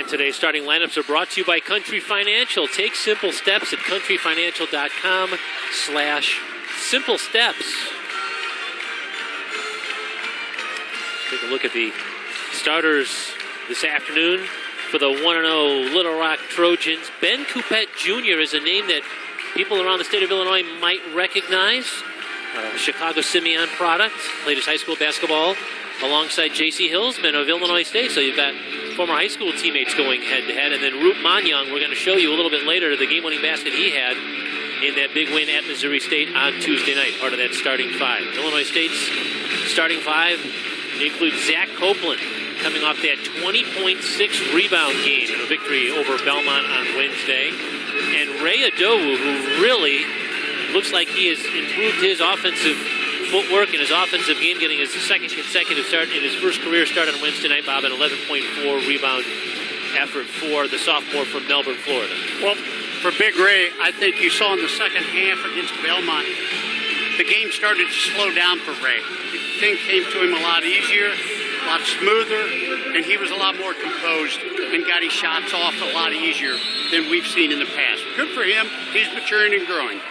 And today's starting lineups are brought to you by Country Financial. Take simple steps at countryfinancial.com/simple steps. Take a look at the starters this afternoon for the 1-0 Little Rock Trojans. Ben Coupette Jr. is a name that people around the state of Illinois might recognize. Chicago Simeon product, played his high school basketball alongside J.C. Hillsman of Illinois State. So you've got former high school teammates going head-to-head. And then Roop Manyang, we're going to show you a little bit later the game-winning basket he had in that big win at Missouri State on Tuesday night, part of that starting five. Illinois State's starting five includes Zach Copeland, coming off that 20.6 rebound game in a victory over Belmont on Wednesday. And Ray Adowu, who really looks like he has improved his offensive footwork and his offensive game, getting his second consecutive start in his first career start on Wednesday night, Bob, an 11.4 rebound effort for the sophomore from Melbourne, Florida. Well, for Big Ray, I think you saw in the second half against Belmont, the game started to slow down for Ray. Things came to him a lot easier, a lot smoother, and he was a lot more composed and got his shots off a lot easier than we've seen in the past. Good for him. He's maturing and growing.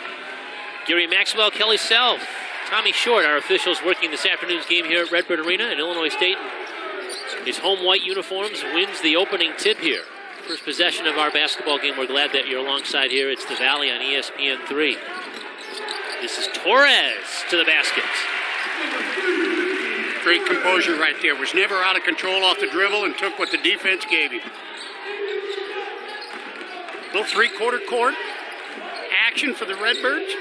Gary Maxwell, Kelly Self, Tommy Short, our officials working this afternoon's game here at Redbird Arena, and Illinois State, his home white uniforms, wins the opening tip here. First possession of our basketball game. We're glad that you're alongside here. It's the Valley on ESPN3. This is Torres to the basket. Great composure right there. Was never out of control off the dribble and took what the defense gave him. Little three-quarter court action for the Redbirds.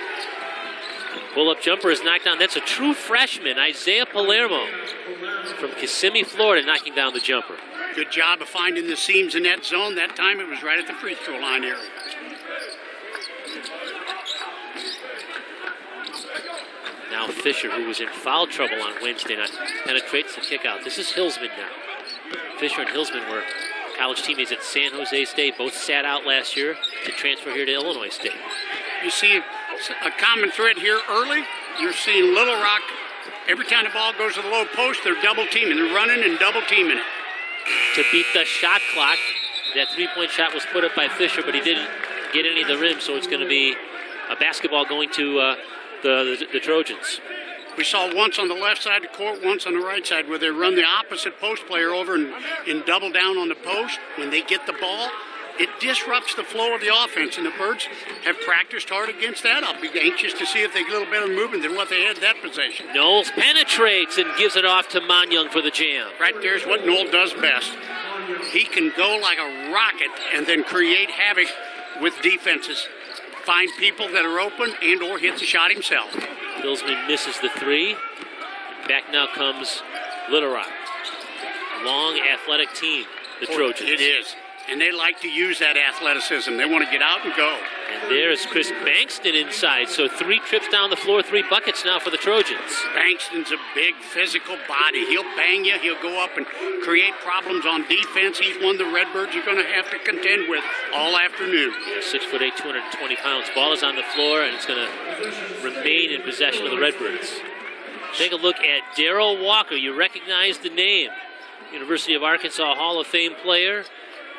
Pull-up jumper is knocked down. That's a true freshman, Isaiah Palermo from Kissimmee, Florida, knocking down the jumper. Good job of finding the seams in that zone. That time it was right at the free throw line area. Now Fisher, who was in foul trouble on Wednesday night, penetrates the kick out. This is Hillsman now. Fisher and Hillsman were college teammates at San Jose State. Both sat out last year to transfer here to Illinois State. You see a common thread here early. You're seeing Little Rock, every time the ball goes to the low post, they're double teaming. They're running and double teaming it. To beat the shot clock, that three-point shot was put up by Fisher, but he didn't get any of the rim, so it's going to be a basketball going to the Trojans. We saw once on the left side of the court, once on the right side, where they run the opposite post player over and double down on the post. When they get the ball, it disrupts the flow of the offense, and the Birds have practiced hard against that. I'll be anxious to see if they get a little better movement than what they had that possession. Knowles penetrates and gives it off to Manyang for the jam. Right there's what Knowles does best. He can go like a rocket and then create havoc with defenses. Find people that are open and or hit the shot himself. Hillsman misses the three. Back now comes Little Rock. Long, athletic team, the Trojans. It is. And they like to use that athleticism. They want to get out and go. And there's Chris Bankston inside. So 3 trips down the floor, 3 buckets now for the Trojans. Bankston's a big physical body. He'll bang you. He'll go up and create problems on defense. He's one the Redbirds are going to have to contend with all afternoon. Yeah, 6'8", 220 pounds. Ball is on the floor, and it's going to remain in possession of the Redbirds. Take a look at Darrell Walker. You recognize the name. University of Arkansas Hall of Fame player.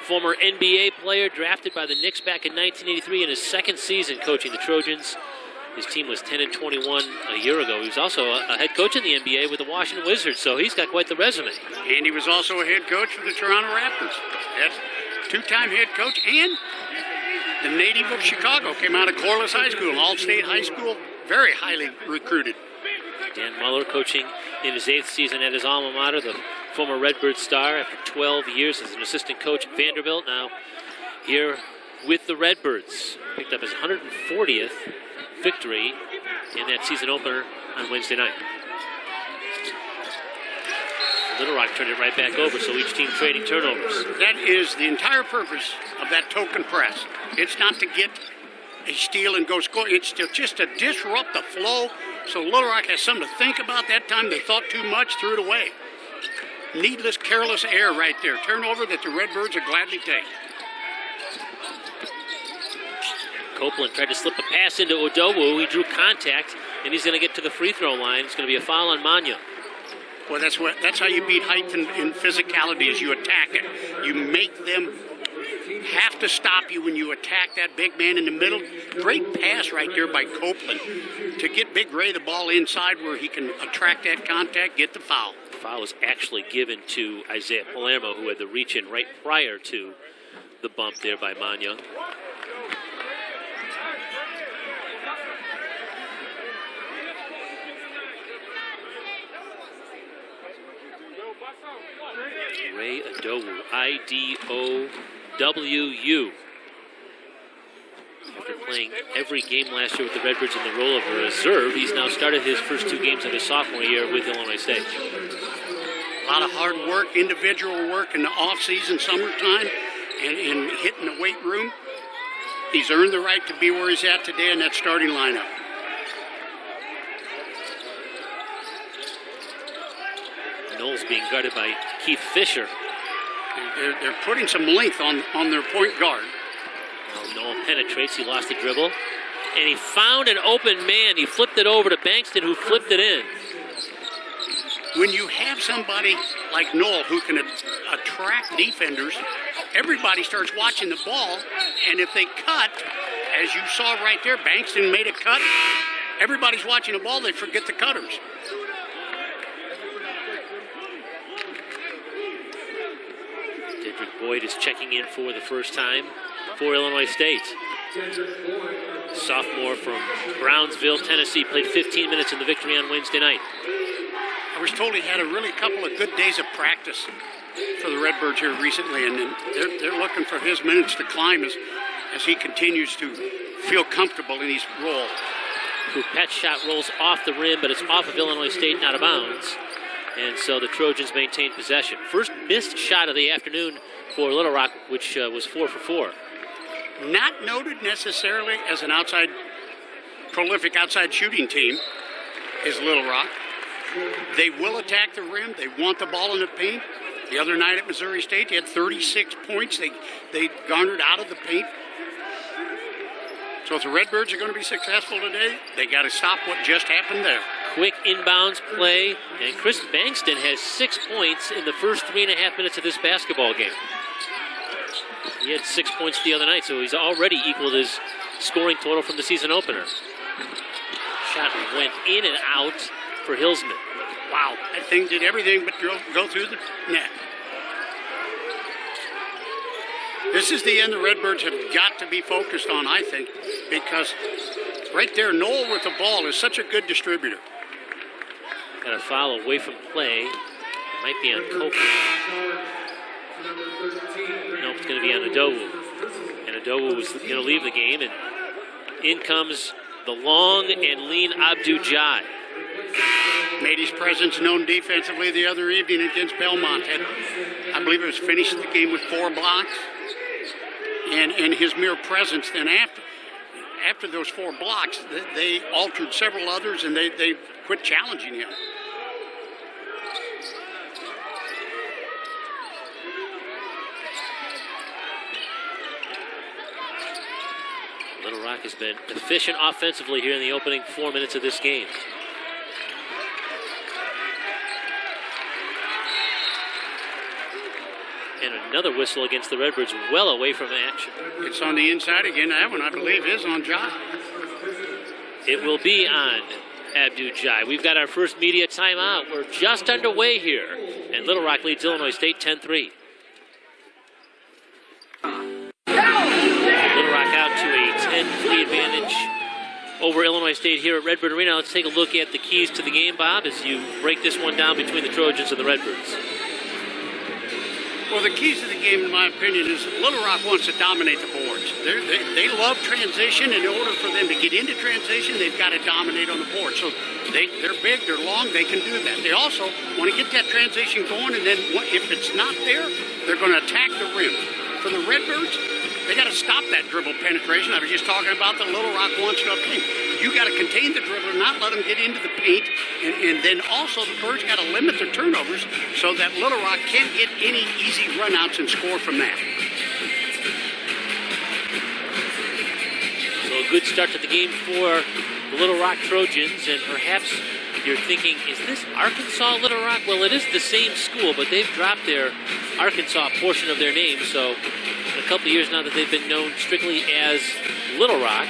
Former NBA player, drafted by the Knicks back in 1983 in his second season coaching the Trojans. His team was 10-21 a year ago. He was also a head coach in the NBA with the Washington Wizards, so he's got quite the resume. And he was also a head coach for the Toronto Raptors. That's two-time head coach, and the native of Chicago, came out of Corliss High School, all-state high school, very highly recruited. Dan Muller coaching in his 8th season at his alma mater, the former Redbird star after 12 years as an assistant coach at Vanderbilt. Now here with the Redbirds. Picked up his 140th victory in that season opener on Wednesday night. Little Rock turned it right back over, so each team trading turnovers. That is the entire purpose of that token press. It's not to get a steal and go score. It's just to disrupt the flow. So Little Rock has something to think about that time. They thought too much, threw it away. Needless, careless error right there. Turnover that the Redbirds will gladly take. Copeland tried to slip a pass into Odowu. He drew contact, and he's going to get to the free throw line. It's going to be a foul on Manyang. Well, that's how you beat height and physicality, is you attack it. You make them have to stop you when you attack that big man in the middle. Great pass right there by Copeland to get Big Ray the ball inside where he can attract that contact, get the foul. The foul was actually given to Isaiah Palermo, who had the reach in right prior to the bump there by Manya. Ray Adowu, I-D-O-W-U. After playing every game last year with the Redbirds in the role of a reserve, he's now started his first 2 games of his sophomore year with Illinois State. A lot of hard work, individual work in the off-season, summertime, and hitting the weight room. He's earned the right to be where he's at today in that starting lineup. Knowles being guarded by Keith Fisher. They're putting some length on their point guard. Well, Noel penetrates, he lost the dribble. And he found an open man. He flipped it over to Bankston, who flipped it in. When you have somebody like Noel who can attract defenders, everybody starts watching the ball. And if they cut, as you saw right there, Bankston made a cut. Everybody's watching the ball, they forget the cutters. Dedrick Boyd is checking in for the first time for Illinois State. Sophomore from Brownsville, Tennessee, played 15 minutes in the victory on Wednesday night. I was told he had a really couple of good days of practice for the Redbirds here recently, and they're looking for his minutes to climb as he continues to feel comfortable in his role. Coupette's shot rolls off the rim, but it's off of Illinois State and out of bounds. And so the Trojans maintain possession. First missed shot of the afternoon for Little Rock, which was 4 for 4. Not noted necessarily as an prolific outside shooting team is Little Rock. They will attack the rim. They want the ball in the paint. The other night at Missouri State, they had 36 points they garnered out of the paint. So if the Redbirds are going to be successful today, they got to stop what just happened there. Quick inbounds play, and Chris Bankston has 6 points in the first 3.5 minutes of this basketball game. He had 6 points the other night, so he's already equaled his scoring total from the season opener. Shot went in and out for Hillsman. Wow, that thing did everything but go through the net. This is the end the Redbirds have got to be focused on, I think, because right there, Noel with the ball is such a good distributor. Got a foul away from play. Might be on Copeland. Nope, it's going to be on Adowu. And Adowu is going to leave the game, and in comes the long and lean Abdou-Jai. Made his presence known defensively the other evening against Belmont. I believe it was finished the game with 4 blocks. And his mere presence then after those 4 blocks, they altered several others, and they quit challenging him. Little Rock has been efficient offensively here in the opening 4 minutes of this game. And another whistle against the Redbirds, well away from action. It's on the inside again. That one, I believe, is on Jai. It will be on Abdou-Jai. We've got our first media timeout. We're just underway here. And Little Rock leads Illinois State 10-3. Little Rock out to a 10-3 advantage over Illinois State here at Redbird Arena. Let's take a look at the keys to the game, Bob, as you break this one down between the Trojans and the Redbirds. Well, the keys to the game, in my opinion, is Little Rock wants to dominate the boards. They love transition, and in order for them to get into transition, they've got to dominate on the board. So they're big, they're long, they can do that. They also want to get that transition going, and then if it's not there, they're going to attack the rim. For the Redbirds, they got to stop that dribble penetration. I was just talking about the Little Rock wants to obtain. You got to contain the dribbler, not let them get into the paint, and then also the Birds got to limit their turnovers so that Little Rock can't get any easy runouts and score from that. So a good start to the game for the Little Rock Trojans, and perhaps you're thinking, is this Arkansas Little Rock? Well, it is the same school, but they've dropped their Arkansas portion of their name. So in a couple of years now that they've been known strictly as Little Rock.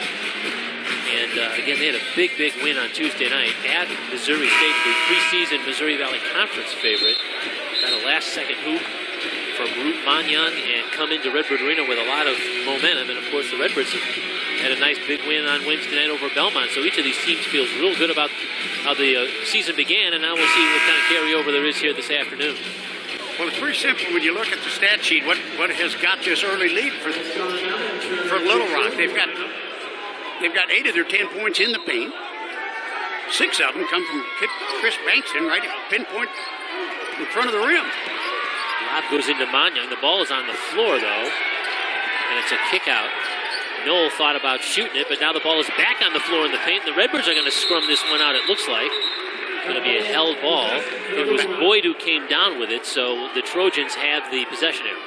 And again, they had a big, big win on Tuesday night at Missouri State, the preseason Missouri Valley Conference favorite. Got a last-second hoop from Root Manyang and come into Redbird Arena with a lot of momentum. And, of course, the Redbirds have had a nice big win on Wednesday night over Belmont. So each of these teams feels real good about how the season began, and now we'll see what kind of carryover there is here this afternoon. Well, it's pretty simple when you look at the stat sheet. What has got this early lead for Little Rock? They've got 8 of their 10 points in the paint. 6 of them come from Chris Bankston, right at pinpoint in front of the rim. Lob goes into Manyang. The ball is on the floor, though, and it's a kick out. Noel thought about shooting it, but now the ball is back on the floor in the paint. The Redbirds are going to scrum this one out, it looks like. It's going to be a held ball. It was Boyd who came down with it, so the Trojans have the possession area.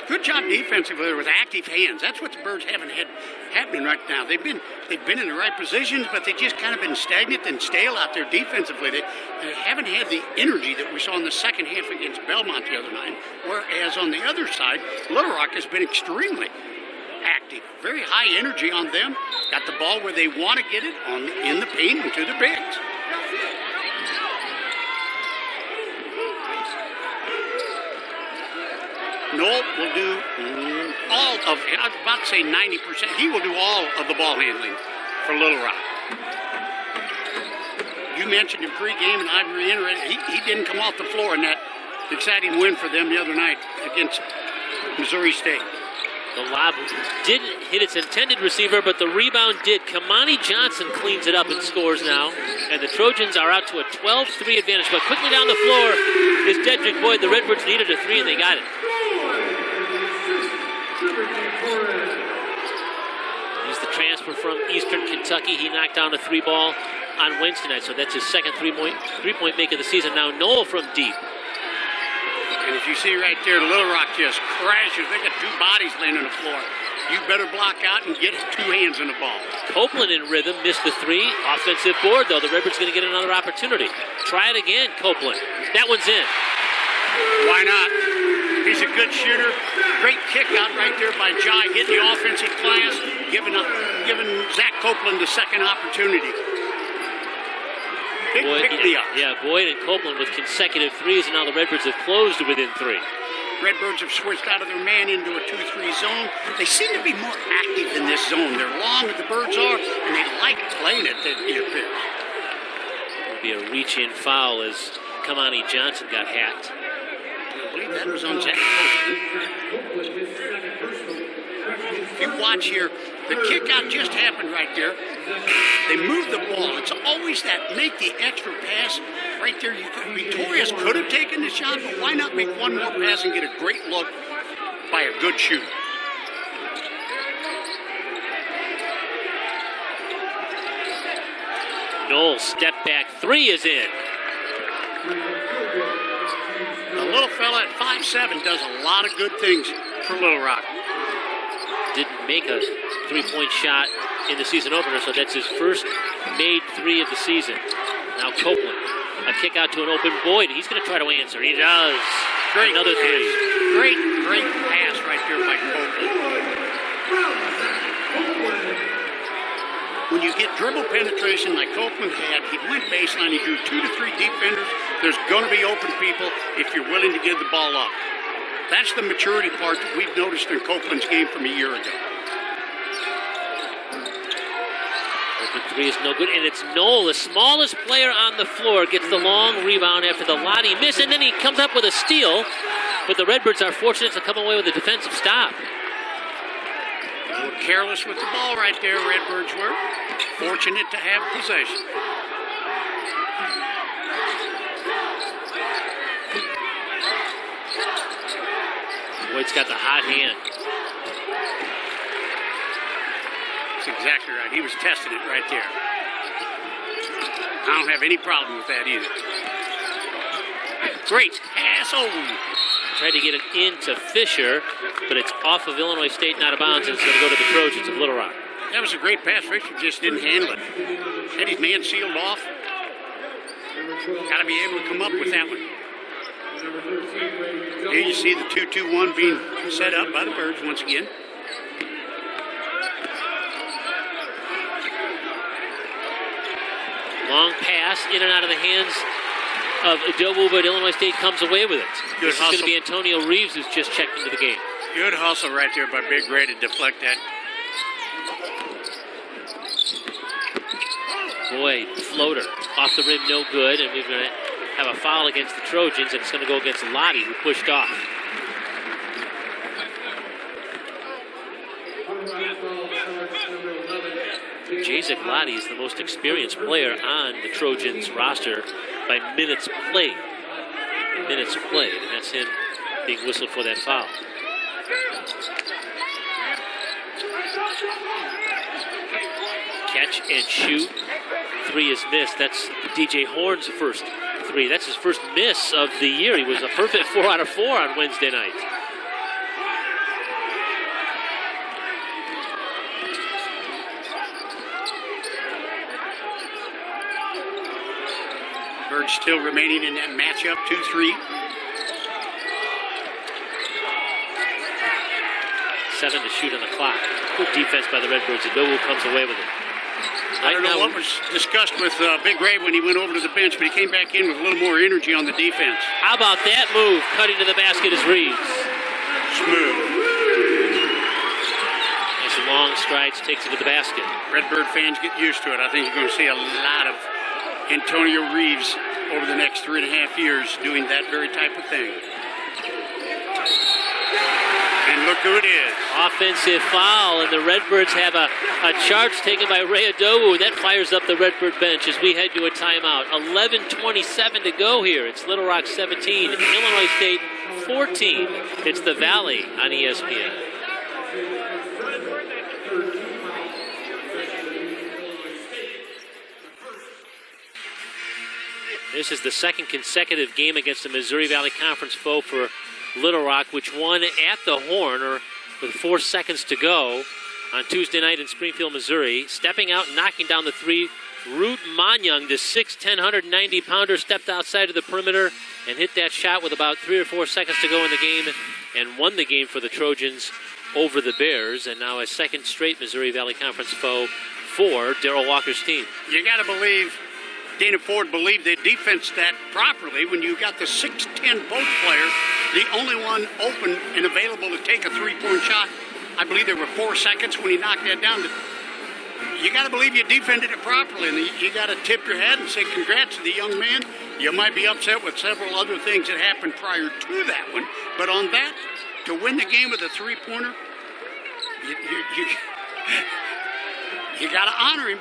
Good job defensively with active hands. That's what the Birds haven't had happening right now. They've been in the right positions, but they just kind of been stagnant and stale out there defensively. They haven't had the energy that we saw in the second half against Belmont the other night. Whereas on the other side, Little Rock has been extremely active. Very high energy on them. Got the ball where they want to get it in the paint and to the bigs. Noel will do all of, I was about to say 90%, he will do all of the ball handling for Little Rock. You mentioned in pregame, and I reiterated, he didn't come off the floor in that exciting win for them the other night against Missouri State. The lob didn't hit its intended receiver, but the rebound did. Kamani Johnson cleans it up and scores now. And the Trojans are out to a 12-3 advantage. But quickly down the floor is Dedrick Boyd. The Redbirds needed a 3, and they got it. He's the transfer from Eastern Kentucky. He knocked down a 3-ball on Wednesday night, so that's his second three-point make of the season. Now Noel from deep. And as you see right there, Little Rock just crashes. They got 2 bodies laying on the floor. You better block out and get 2 hands on the ball. Copeland in rhythm, missed the 3. Offensive board, though. The Redbirds going to get another opportunity. Try it again, Copeland. That one's in. Why not? He's a good shooter. Great kick out right there by Jai, hitting the offensive glass, giving Zach Copeland the second opportunity. Boyd and Copeland with consecutive 3s, and now the Redbirds have closed within 3. Redbirds have switched out of their man into a 2-3 zone. They seem to be more active in this zone. They're long as the Birds are, and they like playing it, it appears. It'll be a reach-in foul as Kamani Johnson got hacked. I believe that was on Zach Copeland. If you watch here, the kick out just happened right there. They move the ball. It's always that make the extra pass right there. Victorious could have taken the shot, but why not make one more pass and get a great look by a good shooter? Noel step back 3 is in. The little fella at 5'7" does a lot of good things for Little Rock. Didn't make a 3-point shot in the season opener, so that's his first made 3 of the season. Now Copeland, a kick out to an open Boyd. He's going to try to answer. He does. Great Another pass. 3. Great pass right there by Copeland. When you get dribble penetration like Copeland had, he went baseline, he drew 2 to 3 defenders. There's going to be open people if you're willing to give the ball up. That's the maturity part that we've noticed in Copeland's game from a year ago. Open 3 is no good, and it's Noel, the smallest player on the floor, gets the long rebound after the Lottie miss, and then he comes up with a steal. But the Redbirds are fortunate to come away with a defensive stop. They were careless with the ball right there, Redbirds were. Fortunate to have possession. Boyd's got the hot hand. That's exactly right. He was testing it right there. I don't have any problem with that either. Great pass. Oh. Tried to get it into Fisher, but it's off of Illinois State, not out of bounds, and it's going to go to the Trojans of Little Rock. That was a great pass. Fisher just didn't handle it. Had his man sealed off. Got to be able to come up with that one. Here you see the 2-2-1 being set up by the Birds once again. Long pass in and out of the hands of Adobo, but Illinois State comes away with it. Good this hustle. is going to be Antonio Reeves, who's just checked into the game. Good hustle right there by Big Ray to deflect that. Boy, floater off the rim, no good, and we're going to have a foul against the Trojans, and it's going to go against Lottie, who pushed off. Jacek Lottie is the most experienced player on the Trojans roster by minutes played. Minutes played, and that's him being whistled for that foul. Catch and shoot. Three is missed. That's DJ Horn's first three. That's his first miss of the year. He was a perfect 4 out of 4 on Wednesday night. Birds still remaining in that matchup, 2-3. 7 to shoot on the clock. Good defense by the Redbirds. Adobo comes away with it. I don't know what was discussed with Big Ray when he went over to the bench, but he came back in with a little more energy on the defense. How about that move? Cutting to the basket is Reeves. Smooth. Nice long strides, takes it to the basket. Redbird fans get used to it. I think you're going to see a lot of Antonio Reeves over the next 3.5 years doing that very type of thing. And look who it is. Offensive foul, and the Redbirds have a charge taken by Ray Adobo, and that fires up the Redbird bench as we head to a timeout. 11:27 to go here. It's Little Rock 17, Illinois State 14. It's the Valley on ESPN. This is the second consecutive game against the Missouri Valley Conference foe for Little Rock, which won at the Horn, or with 4 seconds to go on Tuesday night in Springfield, Missouri. Stepping out and knocking down the three, Root Manyang, the 6'10", 190-pounder, stepped outside of the perimeter and hit that shot with about 3 or 4 seconds to go in the game and won the game for the Trojans over the Bears. And now a second straight Missouri Valley Conference foe for Darrell Walker's team. You got to believe Dana Ford believed they defensed that properly when you got the 6'10" post player, the only one open and available to take a three-point shot. I believe there were 4 seconds when he knocked that down. You got to believe you defended it properly, and you got to tip your hat and say congrats to the young man. You might be upset with several other things that happened prior to that one, but on that, to win the game with a three-pointer, you got to honor him.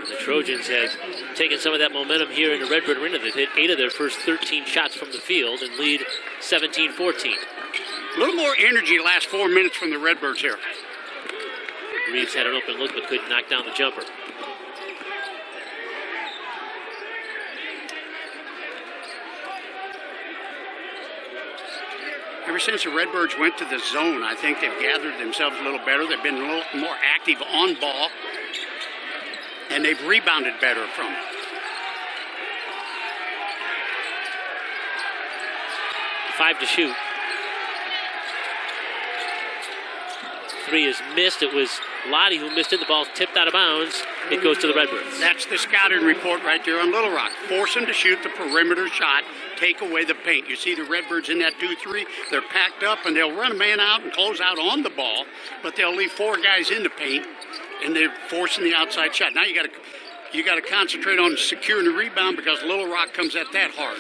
The Trojans have taken some of that momentum here in the Redbird Arena. They've hit 8 of their first 13 shots from the field and lead 17-14. A little more energy last 4 minutes from the Redbirds here. Reeves had an open look but couldn't knock down the jumper. Ever since the Redbirds went to the zone, I think they've gathered themselves a little better. They've been a little more active on ball. And they've rebounded better from it. 5 to shoot. 3 is missed. It was Lottie who missed it. The ball tipped out of bounds. It goes to the Redbirds. That's the scouting report right there on Little Rock. Force them to shoot the perimeter shot. Take away the paint. You see the Redbirds in that 2-3. They're packed up, and they'll run a man out and close out on the ball, but they'll leave 4 guys in the paint, and they're forcing the outside shot. Now you got to concentrate on securing the rebound because Little Rock comes at that hard.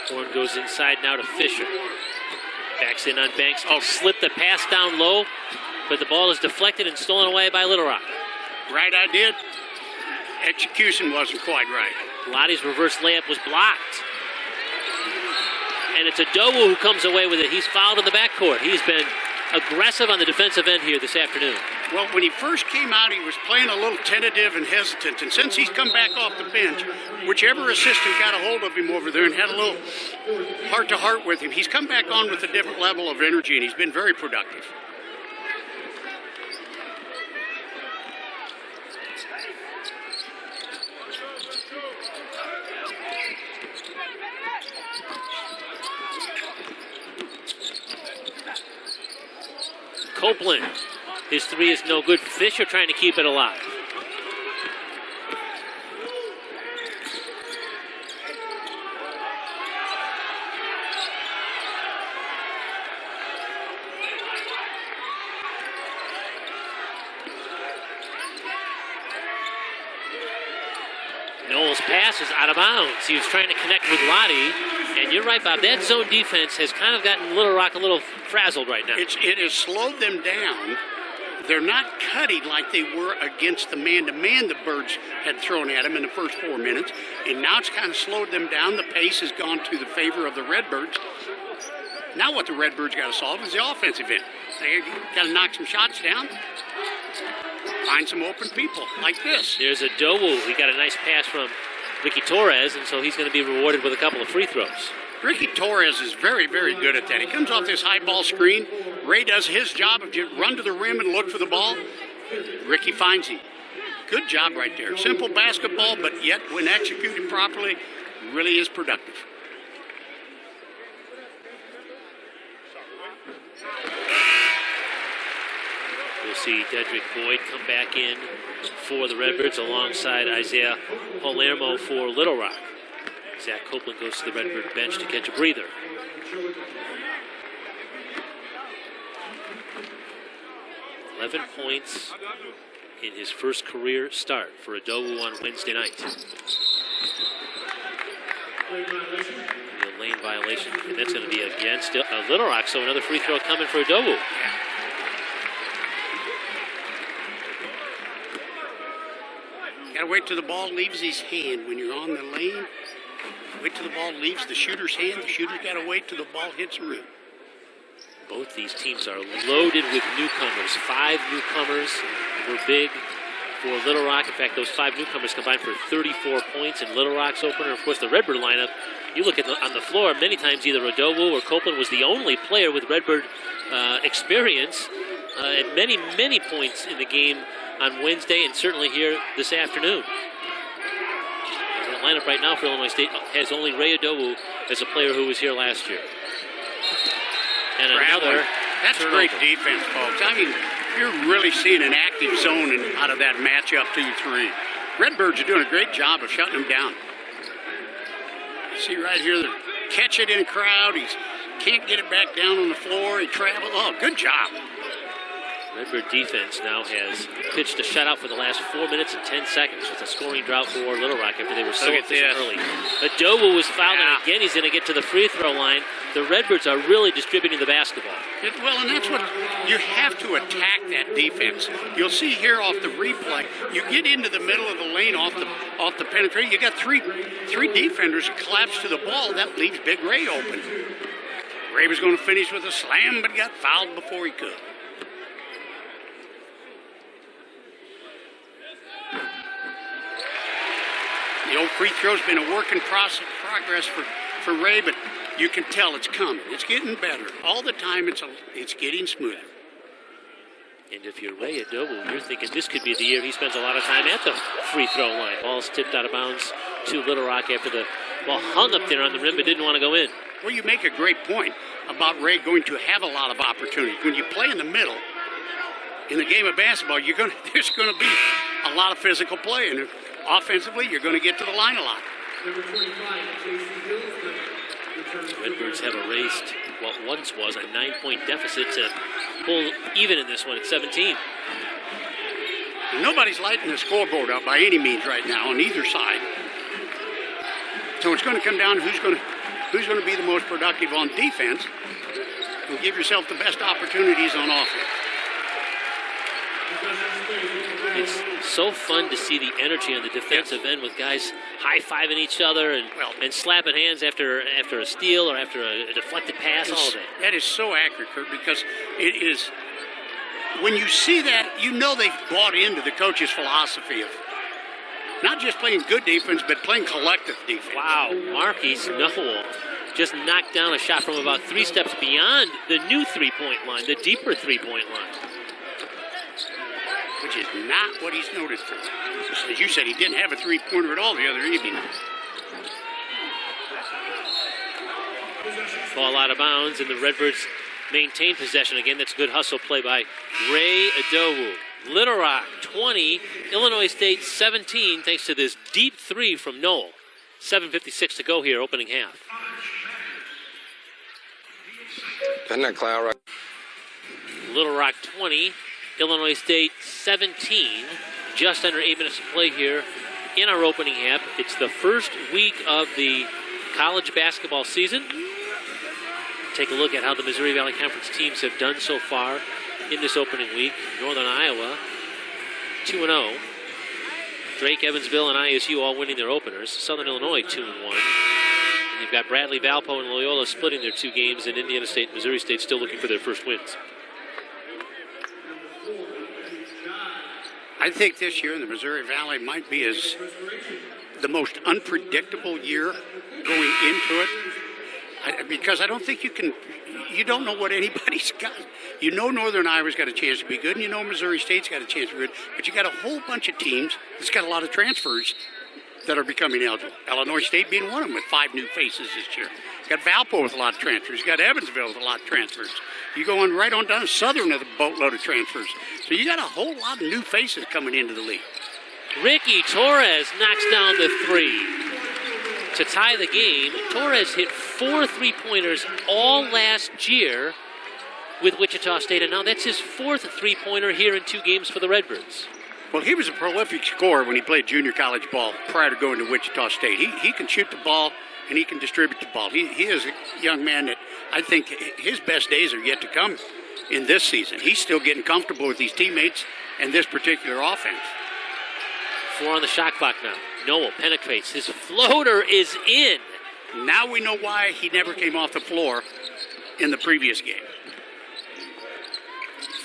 Horn goes inside now to Fisher. Backs in on Banks. Oh, slipped the pass down low, but the ball is deflected and stolen away by Little Rock. Right idea. Execution wasn't quite right. Lottie's reverse layup was blocked. And it's Adobo who comes away with it. He's fouled in the backcourt. He's been aggressive on the defensive end here this afternoon. Well, when he first came out, he was playing a little tentative and hesitant. And since he's come back off the bench, whichever assistant got a hold of him over there and had a little heart-to-heart with him, he's come back on with a different level of energy, and he's been very productive. Copeland, his three is no good. Fisher trying to keep it alive. Noel's pass is out of bounds. He was trying to connect with Lottie. And you're right, Bob. That zone defense has kind of gotten Little Rock a little frazzled right now. It has slowed them down. They're not cutting like they were against the man-to-man the Birds had thrown at them in the first 4 minutes. And now it's kind of slowed them down. The pace has gone to the favor of the Redbirds. Now what the Redbirds got to solve is the offensive end. They got to knock some shots down. Find some open people like this. There's a Dowu. He got a nice pass from Ricky Torres, and so he's going to be rewarded with a couple of free throws. Ricky Torres is very, very good at that. He comes off this high ball screen. Ray does his job of just run to the rim and look for the ball. Ricky finds him. Good job right there. Simple basketball, but yet when executed properly, really is productive. We'll see Dedrick Boyd come back in for the Redbirds alongside Isaiah Palermo for Little Rock. Zach Copeland goes to the Redbird bench to catch a breather. "11 points in his first career start for Adowu on Wednesday night. A lane violation, and that's going to be against Little Rock, so another free throw coming for Adowu. Got to wait till the ball leaves his hand when you're on the lane. Wait till the ball leaves the shooter's hand. The shooter's got to wait till the ball hits the rim. Both these teams are loaded with newcomers. 5 newcomers were big for Little Rock. In fact, those 5 newcomers combined for 34 points in Little Rock's opener. Of course, the Redbird lineup, you look at on the floor, many times either Adowu or Copeland was the only player with Redbird experience at many, many points in the game on Wednesday and certainly here this afternoon. And that lineup right now for Illinois State has only Ray Adowu as a player who was here last year. And another That's turnover. Great defense, folks. I mean, you're really seeing an active zone out of that matchup 2-3. Redbirds are doing a great job of shutting them down. See right here, they catch it in a crowd. He can't get it back down on the floor. He travels. Oh, good job. Redbird defense now has pitched a shutout for the last 4 minutes and 10 seconds. It's a scoring drought for Little Rock after they were so efficient early. Adowu was fouled, and again he's going to get to the free throw line. The Redbirds are really distributing the basketball. Well, and that's what you have to attack that defense. You'll see here off the replay, you get into the middle of the lane off the penetration. You got three defenders collapse to the ball. That leaves Big Ray open. Ray was going to finish with a slam, but got fouled before he could. The old free throw's been a work in progress for Ray, but you can tell it's coming. It's getting better. All the time it's getting smoother. And if you're Ray Adowu, you're thinking this could be the year he spends a lot of time at the free throw line. Ball's tipped out of bounds to Little Rock after the ball hung up there on the rim but didn't want to go in. Well, you make a great point about Ray going to have a lot of opportunities. When you play in the middle, in the game of basketball, there's going to be a lot of physical play. And offensively, you're going to get to the line a lot. Redbirds have erased what once was a 9-point deficit to pull even in this one at 17. And nobody's lighting the scoreboard up by any means right now on either side. So it's going to come down to who's going to be the most productive on defense and give yourself the best opportunities on offense. It's so fun to see the energy on the defensive end with guys high-fiving each other and slapping hands after a steal or after a deflected pass, all of that. That is so accurate, Kurt, because it is, when you see that, you know they've bought into the coach's philosophy of not just playing good defense, but playing collective defense. Wow, Marquise Noel just knocked down a shot from about 3 steps beyond the new three-point line, the deeper three-point line. Which is not what he's noted for. As you said, he didn't have a three-pointer at all the other evening. Ball out of bounds, and the Redbirds maintain possession again. That's good hustle play by Ray Adowu. Little Rock 20, Illinois State 17, thanks to this deep three from Noel. 7:56 to go here, opening half. Isn't that cloud right? Little Rock 20, Illinois State 17. Just under 8 minutes to play here in our opening half. It's the first week of the college basketball season. Take a look at how the Missouri Valley Conference teams have done so far in this opening week. Northern Iowa 2-0. Drake, Evansville, and ISU all winning their openers. Southern Illinois 2-1. And you've got Bradley, Valpo, and Loyola splitting their 2 games, and Indiana State and Missouri State still looking for their first wins. I think this year in the Missouri Valley might be the most unpredictable year going into it. Because I don't think you don't know what anybody's got. You know Northern Iowa's got a chance to be good, and you know Missouri State's got a chance to be good, but you got a whole bunch of teams that's got a lot of transfers that are becoming eligible. Illinois State being one of them with 5 new faces this year. You got Valpo with a lot of transfers. You got Evansville with a lot of transfers. You go on right on down to Southern with a boatload of transfers. So you got a whole lot of new faces coming into the league. Ricky Torres knocks down the 3. To tie the game, Torres hit 4 3-pointers all last year with Wichita State, and now that's his 4th 3-pointer here in 2 games for the Redbirds. Well, he was a prolific scorer when he played junior college ball prior to going to Wichita State. He can shoot the ball, and he can distribute the ball. He is a young man that I think his best days are yet to come in this season. He's still getting comfortable with his teammates and this particular offense. 4 on the shot clock now. Noel penetrates. His floater is in. Now we know why he never came off the floor in the previous game.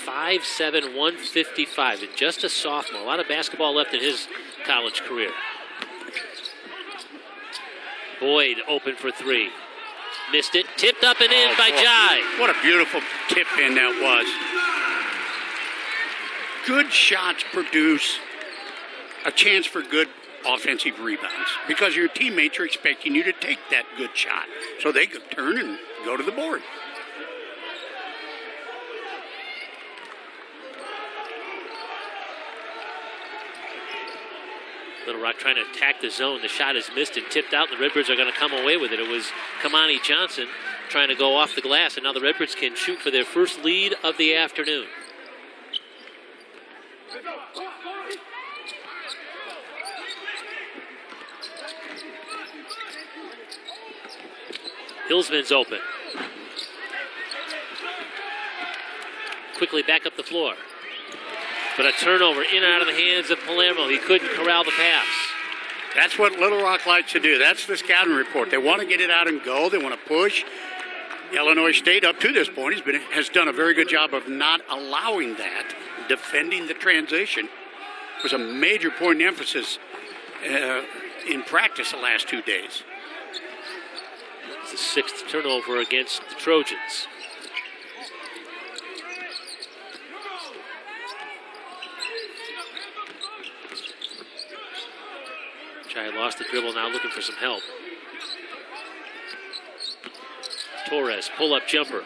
5'7", 155, and just a sophomore. A lot of basketball left in his college career. Boyd open for 3. Missed it. Tipped up and in by Jai. What a beautiful tip in that was. Good shots produce a chance for good offensive rebounds because your teammates are expecting you to take that good shot. So they could turn and go to the board. Little Rock trying to attack the zone. The shot is missed and tipped out, and the Redbirds are going to come away with it. It was Kamani Johnson trying to go off the glass, and now the Redbirds can shoot for their first lead of the afternoon. Hillsman's open. Quickly back up the floor. But a turnover in and out of the hands of Palermo. He couldn't corral the pass. That's what Little Rock likes to do. That's the scouting report. They want to get it out and go. They want to push. Illinois State, up to this point, has done a very good job of not allowing that, defending the transition. It was a major point of emphasis in practice the last 2 days. It's the 6th turnover against the Trojans. Jai lost the dribble, now looking for some help. Torres, pull-up jumper,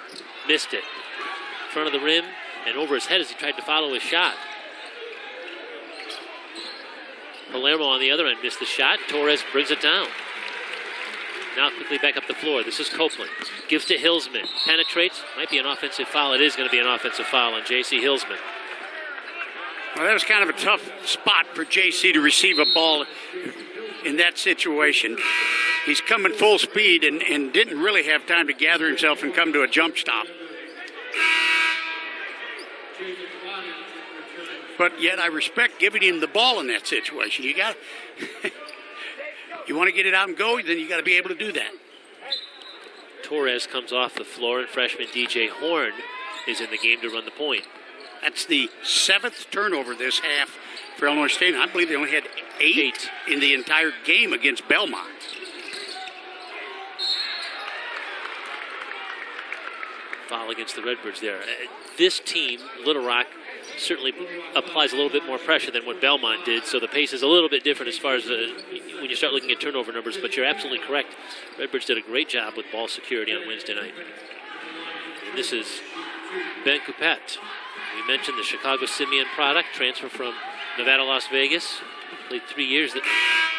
missed it. In front of the rim and over his head as he tried to follow his shot. Palermo on the other end missed the shot. Torres brings it down. Now quickly back up the floor. This is Copeland. Gives to Hillsman. Penetrates. Might be an offensive foul. It is going to be an offensive foul on J.C. Hillsman. Well, that was kind of a tough spot for J.C. to receive a ball in that situation. He's coming full speed and didn't really have time to gather himself and come to a jump stop. But yet I respect giving him the ball in that situation. You got you want to get it out and go, then you got to be able to do that. Torres comes off the floor, and freshman DJ Horn is in the game to run the point. That's the 7th turnover this half for Illinois State. I believe they only had eight in the entire game against Belmont. Foul against the Redbirds there. This team, Little Rock, certainly applies a little bit more pressure than what Belmont did, so the pace is a little bit different as far as when you start looking at turnover numbers, but you're absolutely correct. Redbirds did a great job with ball security on Wednesday night. And this is Ben Coupette. We mentioned the Chicago Simeon product, transfer from Nevada, Las Vegas. Played 3 years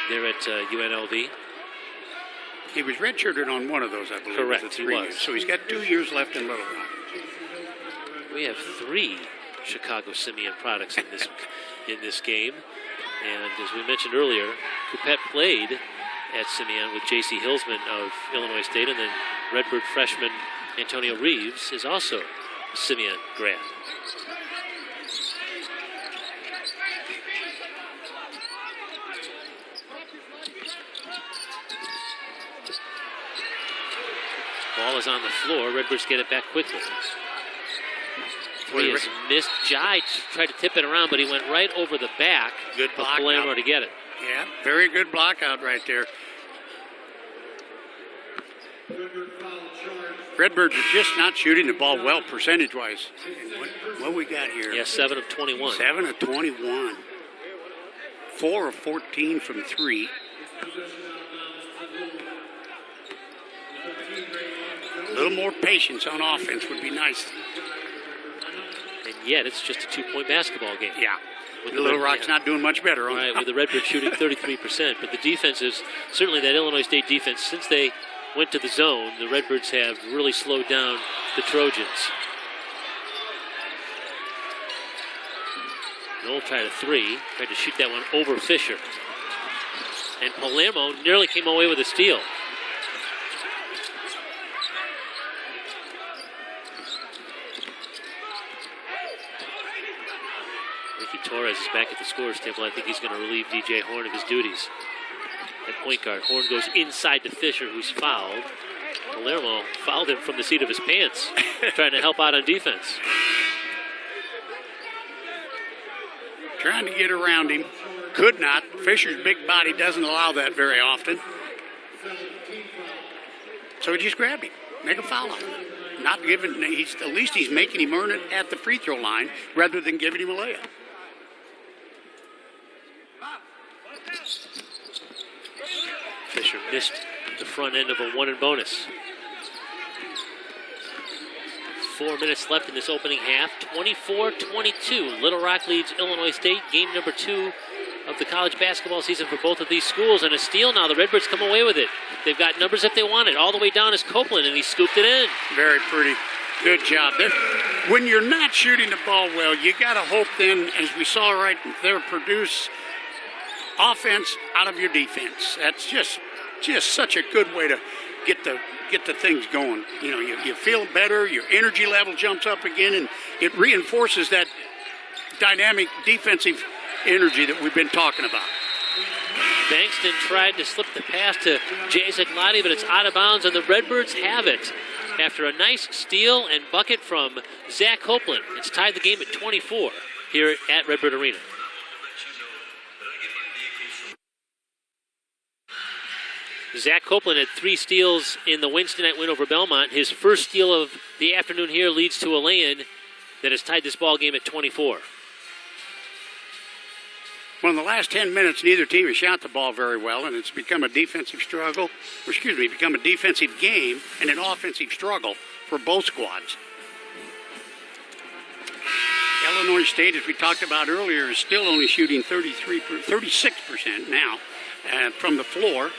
there at UNLV. He was redshirted on one of those, I believe. Correct, he was. So he's got 2 years left in Little Rock. We have 3 Chicago Simeon products in this game. And as we mentioned earlier, Coupette played at Simeon with J.C. Hillsman of Illinois State, and then Redbird freshman Antonio Reeves is also a Simeon grad. Ball is on the floor. Redbirds get it back quickly. He has missed. Jai tried to tip it around, but he went right over the back of Palermo to get it. Yeah, very good block out right there. Redbirds are just not shooting the ball well percentage-wise. What we got here? Yeah, 7 of 21. 7 of 21. 4 of 14 from 3. A little more patience on offense would be nice. And yet, it's just a 2-point basketball game. Yeah. With the Little Rock's not doing much better. Right, with the Redbirds shooting 33%. But the defense is, certainly that Illinois State defense, since they went to the zone, the Redbirds have really slowed down the Trojans. Noel tried a 3, tried to shoot that one over Fisher. And Palermo nearly came away with a steal. Torres is back at the scorer's table. I think he's going to relieve DJ Horn of his duties at point guard. Horn goes inside to Fisher, who's fouled. Palermo fouled him from the seat of his pants, trying to help out on defense. Trying to get around him. Could not. Fisher's big body doesn't allow that very often. So he just grabbed him. Make a foul on him. Not giving, at least he's making him earn it at the free throw line rather than giving him a layup. Fisher missed the front end of a 1 and bonus. 4 minutes left in this opening half. 24-22. Little Rock leads Illinois State. Game number 2 of the college basketball season for both of these schools. And a steal now. The Redbirds come away with it. They've got numbers if they want it. All the way down is Copeland, and he scooped it in. Very pretty. Good job. When you're not shooting the ball well, you got to hope then, as we saw right there, produce offense out of your defense. That's just such a good way to get the things going. You know, you feel better, your energy level jumps up again, and it reinforces that dynamic defensive energy that we've been talking about. Bankston tried to slip the pass to Jay Zaglotti, but it's out of bounds, and the Redbirds have it. After a nice steal and bucket from Zach Copeland, it's tied the game at 24 here at Redbird Arena. Zach Copeland had 3 steals in the Wednesday night win over Belmont. His first steal of the afternoon here leads to a lay-in that has tied this ball game at 24. Well, in the last 10 minutes, neither team has shot the ball very well, and it's become a defensive struggle, become a defensive game and an offensive struggle for both squads. Illinois State, as we talked about earlier, is still only shooting 36% now from the floor.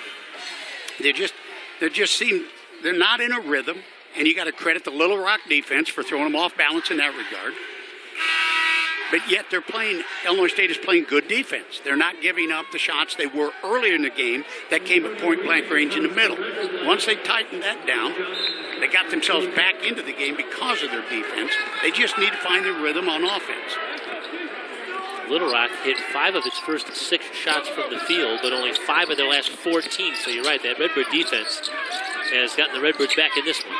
They're not in a rhythm, and you got to credit the Little Rock defense for throwing them off balance in that regard. But yet Illinois State is playing good defense. They're not giving up the shots they were earlier in the game that came at point-blank range in the middle. Once they tightened that down, they got themselves back into the game because of their defense. They just need to find their rhythm on offense. Little Rock hit 5 of its first 6 shots from the field, but only 5 of their last 14. So you're right, that Redbird defense has gotten the Redbirds back in this one.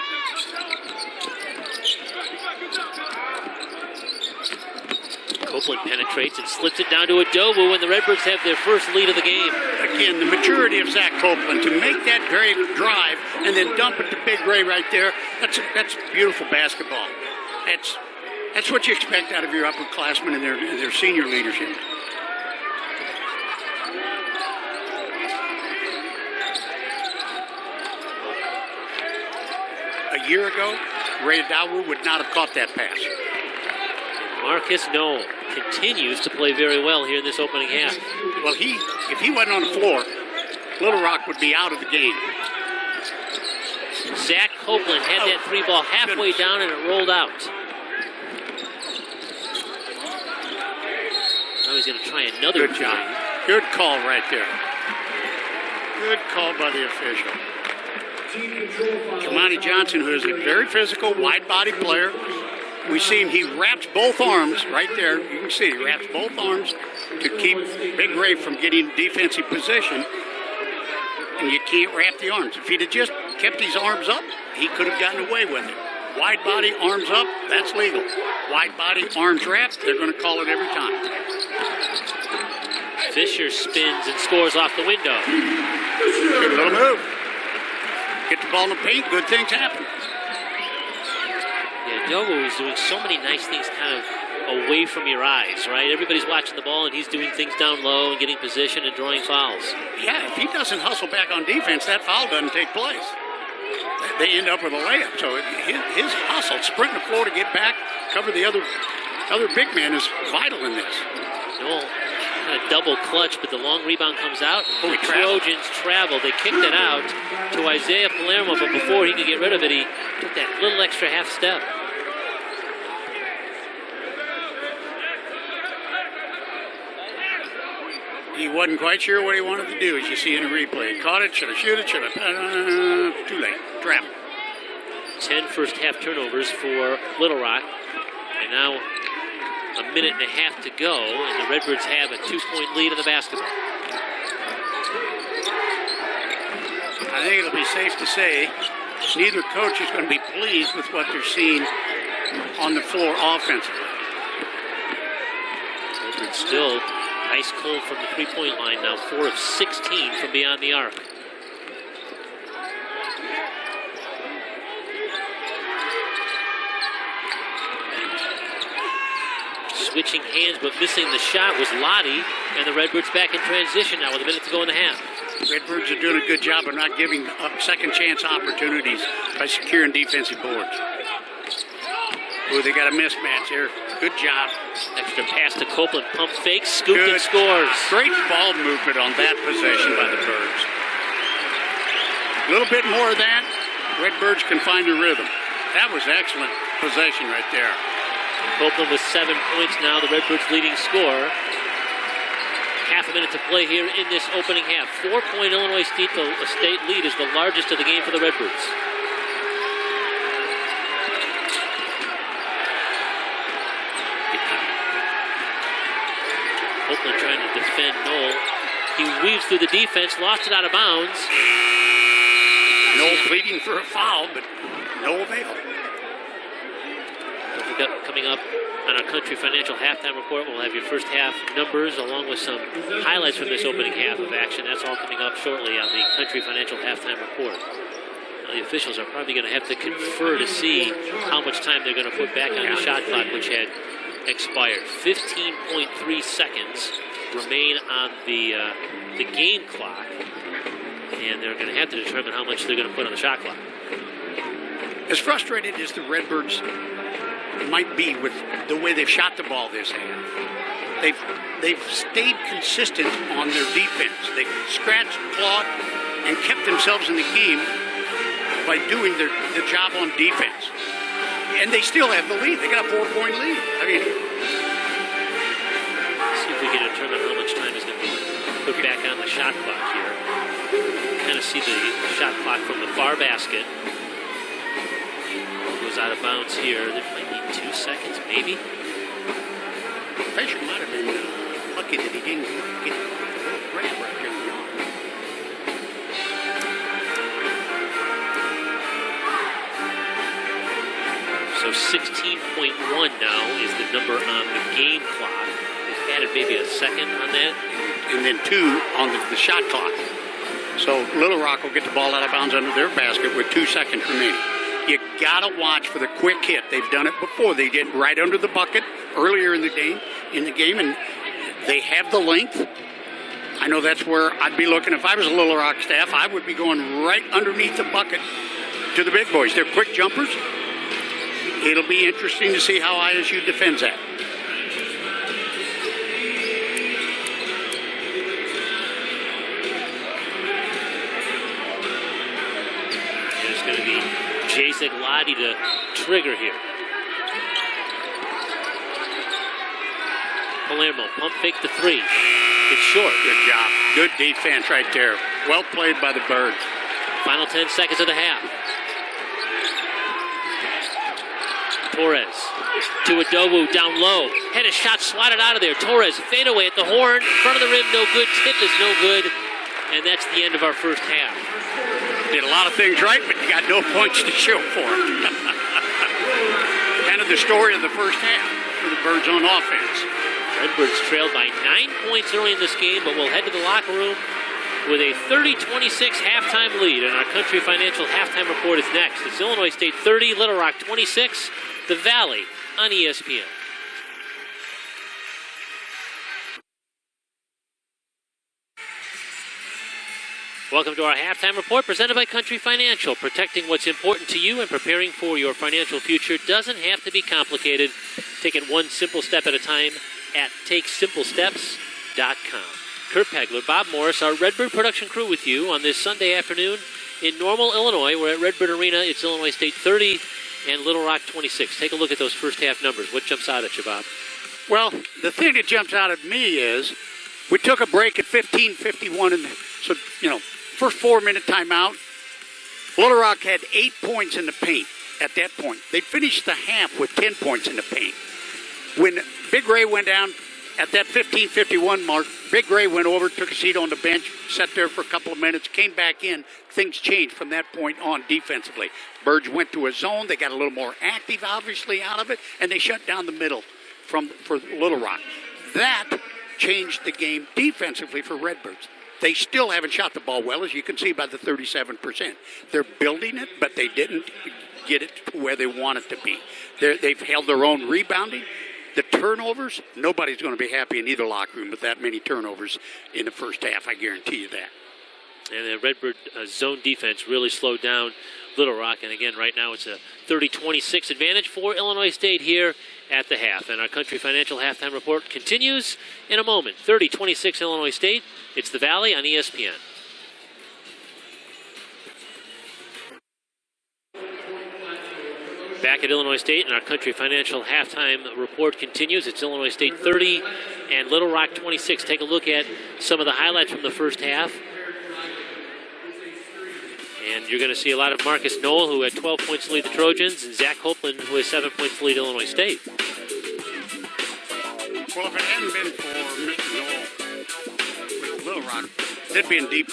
Copeland penetrates and slips it down to Adobu when the Redbirds have their first lead of the game. Again, the maturity of Zach Copeland to make that great drive and then dump it to Big Ray right there. That's beautiful basketball. That's what you expect out of your upperclassmen and their senior leadership. A year ago, Ray Dawu would not have caught that pass. Marcus Knoll continues to play very well here in this opening half. Well, if he wasn't on the floor, Little Rock would be out of the game. Zach Copeland had that 3 ball halfway down and it rolled out. Now he's going to try another. Good job. Good call right there. Good call by the official. Kamani Johnson, who is a very physical, wide-body player. We see him, he wraps both arms right there. You can see he wraps both arms to keep Big Ray from getting defensive position. And you can't wrap the arms. If he'd have just kept his arms up, he could have gotten away with it. Wide body, arms up, that's legal. Wide body, arms wrapped, they're going to call it every time. Fisher spins and scores off the window. Good little move. Get the ball in the paint, good things happen. Yeah, Dogo is doing so many nice things kind of away from your eyes, right? Everybody's watching the ball and he's doing things down low and getting position and drawing fouls. Yeah, if he doesn't hustle back on defense, that foul doesn't take place. They end up with a layup. So his hustle, sprinting the floor to get back, cover the other big man is vital in this. Noel kind of double clutch, but the long rebound comes out. Oh, the Trojans travel. They kicked it out to Isaiah Palermo, but before he could get rid of it, he took that little extra half step. He wasn't quite sure what he wanted to do, as you see in the replay. Caught it, should have shoot it, should have. Too late. Trap. 10 first half turnovers for Little Rock. And now a minute and a half to go, and the Redbirds have a 2-point lead in the basketball. I think it'll be safe to say neither coach is going to be pleased with what they're seeing on the floor offensively. Redbirds still ice cold from the three-point line now, 4 of 16 from beyond the arc. Switching hands but missing the shot was Lottie, and the Redbirds back in transition now with a minute to go in the half. Redbirds are doing a good job of not giving up second chance opportunities by securing defensive boards. Ooh, they got a mismatch here. Good job. Extra pass to Copeland, pump fake, scooped Good. and scores. Great ball movement on that possession by the Birds. A little bit more of that, Redbirds can find a rhythm. That was excellent possession right there. Copeland with 7 points now, the Redbirds leading scorer. Half a minute to play here in this opening half. 4-point Illinois State lead is the largest of the game for the Redbirds. Copeland trying to defend Knoll. He weaves through the defense, lost it out of bounds. Knoll pleading for a foul, but no avail. Don't forget, coming up on our Country Financial Halftime Report, we'll have your first half numbers along with some highlights from this opening half of action. That's all coming up shortly on the Country Financial Halftime Report. Now, the officials are probably going to have to confer to see how much time they're going to put back on the shot clock, which had expired. 15.3 seconds remain on the game clock, and they're going to have to determine how much they're going to put on the shot clock. As frustrated as the Redbirds might be with the way they've shot the ball this half, they've stayed consistent on their defense. They've scratched, clawed, and kept themselves in the game by doing the job on defense. And they still have the lead. They got a 4-point lead. I mean, see if we can determine how much time is going to be put back on the shot clock here. Kind of see the shot clock from the far basket. Goes out of bounds here. There might be 2 seconds, maybe. Fisher might have been lucky that he didn't get a little grab right there in the arm. So 16.1 now is the number on the game clock. They've added maybe a second on that. And then 2 on the shot clock. So Little Rock will get the ball out of bounds under their basket with 2 seconds remaining. You got to watch for the quick hit. They've done it before. They did right under the bucket earlier in the game, and they have the length. I know that's where I'd be looking. If I was a Little Rock staff, I would be going right underneath the bucket to the big boys. They're quick jumpers. It'll be interesting to see how ISU defends that. It's going to be Jacek Lottie to trigger here. Palermo, pump fake the 3. It's short. Good job. Good defense right there. Well played by the Birds. Final 10 seconds of the half. Torres to Adobu down low. Had a shot swatted out of there. Torres fade away at the horn. Front of the rim, no good. Tip is no good. And that's the end of our first half. Did a lot of things right, but you got no points to show for it. Kind of the story of the first half for the Birds on offense. Redbirds trailed by 9 points early in this game, but we'll head to the locker room with a 30-26 halftime lead. And our Country Financial halftime report is next. It's Illinois State 30, Little Rock 26, the Valley on ESPN. Welcome to our halftime report presented by Country Financial. Protecting what's important to you and preparing for your financial future doesn't have to be complicated. Take it one simple step at a time at TakeSimpleSteps.com. Kurt Pegler, Bob Morris, our Redbird production crew with you on this Sunday afternoon in Normal, Illinois. We're at Redbird Arena. It's Illinois State 30 and Little Rock 26. Take a look at those first half numbers. What jumps out at you, Bob? Well, the thing that jumps out at me is we took a break at 15:51, and so, first 4-minute timeout. Little Rock had 8 points in the paint at that point. They finished the half with 10 points in the paint. When Big Ray went down at that 15:51 mark, Big Ray went over, took a seat on the bench, sat there for a couple of minutes, came back in. Things changed from that point on defensively. Birds went to a zone. They got a little more active, obviously, out of it, and they shut down the middle for Little Rock. That changed the game defensively for Redbirds. They still haven't shot the ball well, as you can see by the 37%. They're building it, but they didn't get it to where they want it to be. They've held their own rebounding. The turnovers, nobody's going to be happy in either locker room with that many turnovers in the first half, I guarantee you that. And the Redbird zone defense really slowed down Little Rock. And again, right now it's a 30-26 advantage for Illinois State here at the half. And our Country Financial halftime report continues in a moment. 30-26 Illinois State. It's the Valley on ESPN. Back at Illinois State, and our Country Financial halftime report continues. It's Illinois State 30 and Little Rock 26. Take a look at some of the highlights from the first half. And you're going to see a lot of Marcus Knoll, who had 12 points to lead the Trojans, and Zach Copeland, who has 7 points to lead Illinois State. Well, if it hadn't been for Mr. Knoll with Little Rock, they'd be in deep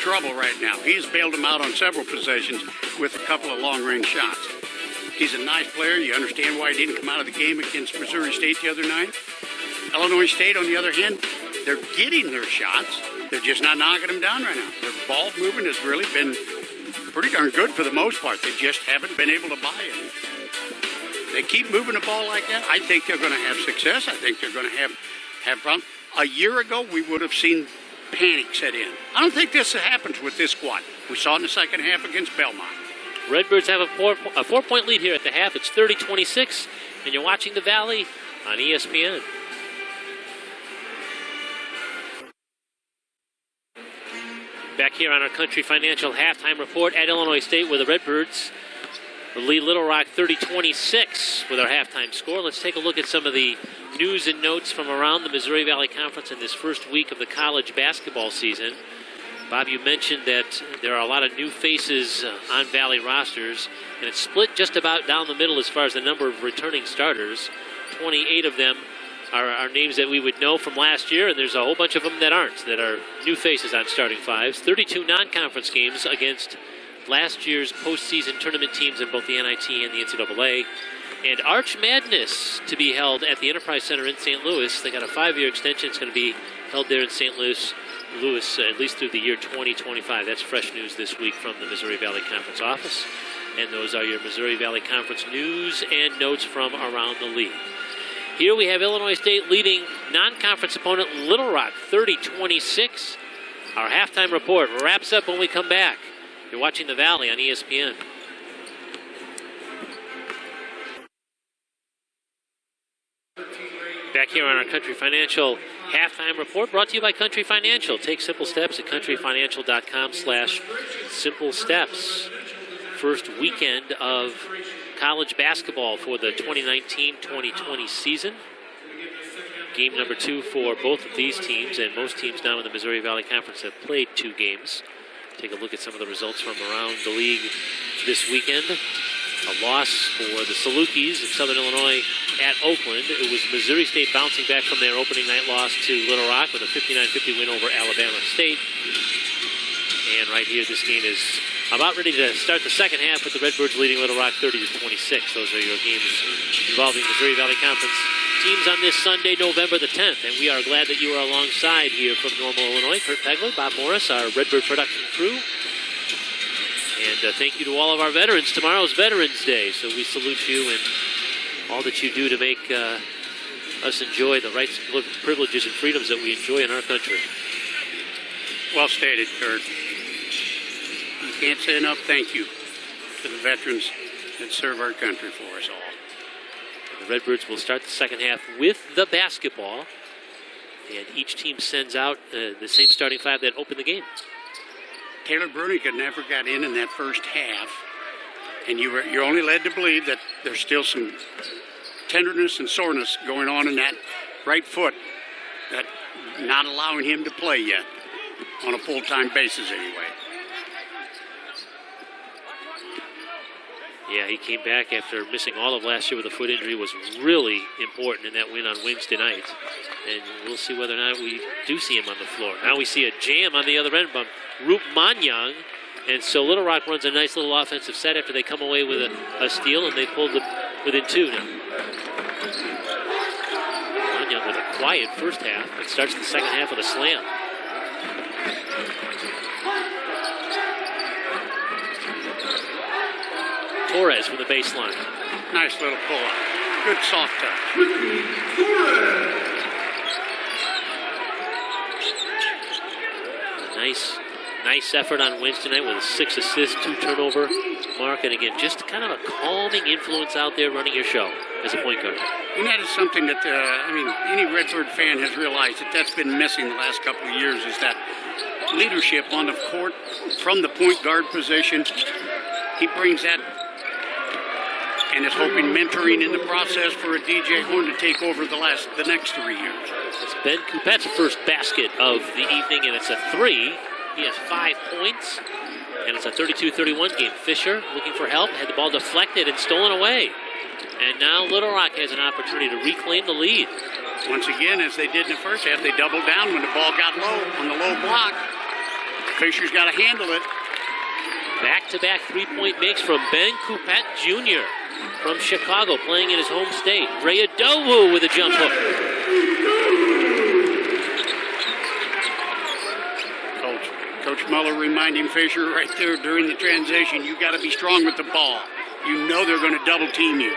trouble right now. He's bailed them out on several possessions with a couple of long-range shots. He's a nice player. You understand why he didn't come out of the game against Missouri State the other night. Illinois State, on the other hand, they're getting their shots. They're just not knocking them down right now. Their ball movement has really been pretty darn good for the most part. They just haven't been able to buy it. They keep moving the ball like that, I think they're going to have success. I think they're going to have problems. A year ago, we would have seen panic set in. I don't think this happens with this squad. We saw it in the second half against Belmont. Redbirds have a 4-point lead here at the half. It's 30-26, and you're watching the Valley on ESPN. Back here on our Country Financial halftime report at Illinois State, where the Redbirds will lead Little Rock 30-26 with our halftime score. Let's take a look at some of the news and notes from around the Missouri Valley Conference in this first week of the college basketball season. Bob, you mentioned that there are a lot of new faces on Valley rosters, and it's split just about down the middle as far as the number of returning starters. 28 of them are names that we would know from last year, and there's a whole bunch of them that aren't, that are new faces on starting fives. 32 non-conference games against last year's postseason tournament teams in both the NIT and the NCAA. And Arch Madness to be held at the Enterprise Center in St. Louis. They got a 5-year extension. It's going to be held there in St. Louis, at least through the year 2025. That's fresh news this week from the Missouri Valley Conference office. And those are your Missouri Valley Conference news and notes from around the league. Here we have Illinois State leading non-conference opponent Little Rock 30-26. Our halftime report wraps up when we come back. You're watching The Valley on ESPN. Back here on our Country Financial halftime report, brought to you by Country Financial. Take simple steps at countryfinancial.com/simple steps. First weekend of college basketball for the 2019-2020 season. Game number 2 for both of these teams, and most teams now in the Missouri Valley Conference have played 2 games. Take a look at some of the results from around the league this weekend. A loss for the Salukis in Southern Illinois at Oakland. It was Missouri State bouncing back from their opening night loss to Little Rock with a 59-50 win over Alabama State. And right here, this game is about ready to start the second half with the Redbirds leading Little Rock 30-26. Those are your games involving Missouri Valley Conference teams on this Sunday, November the 10th. And we are glad that you are alongside here from Normal, Illinois. Kurt Pegler, Bob Morris, our Redbird production crew. And thank you to all of our veterans. Tomorrow's Veterans Day, so we salute you and all that you do to make us enjoy the rights, privileges, and freedoms that we enjoy in our country. Well stated, Kurt. You can't say enough thank you to the veterans that serve our country for us all. And the Redbirds will start the second half with the basketball, and each team sends out the same starting 5 that opened the game. Taylor Brunica never got in that first half, and you're only led to believe that there's still some tenderness and soreness going on in that right foot, that not allowing him to play yet on a full-time basis anyway. Yeah, he came back after missing all of last year with a foot injury. Was really important in that win on Wednesday night. And we'll see whether or not we do see him on the floor. Now we see a jam on the other end from Roop Manyang. And so Little Rock runs a nice little offensive set after they come away with a steal, and they pulled within 2 now. Manyang with a quiet first half, but starts the second half with a slam. Torres from the baseline. Nice little pull-up. Good soft touch. Nice effort on Wednesday night with a 6 assist, 2 turnover mark. And again, just kind of a calming influence out there running your show as a point guard. And that is something that, any Redbird fan has realized that's been missing the last couple of years, is that leadership on the court from the point guard position. He brings that, and is hoping mentoring in the process for a DJ Horn to take over the next 3 years. It's Ben Coupette's first basket of the evening, and it's a 3. He has 5 points, and it's a 32-31 game. Fisher looking for help, had the ball deflected and stolen away. And now Little Rock has an opportunity to reclaim the lead. Once again, as they did in the first half, they doubled down when the ball got low on the low block. Fisher's got to handle it. Back-to-back 3-point makes from Ben Coupette Jr. from Chicago, playing in his home state. Ray Adowu with a jump hook. Coach Muller reminding Fisher right there during the transition, you got to be strong with the ball. You know they're going to double team you.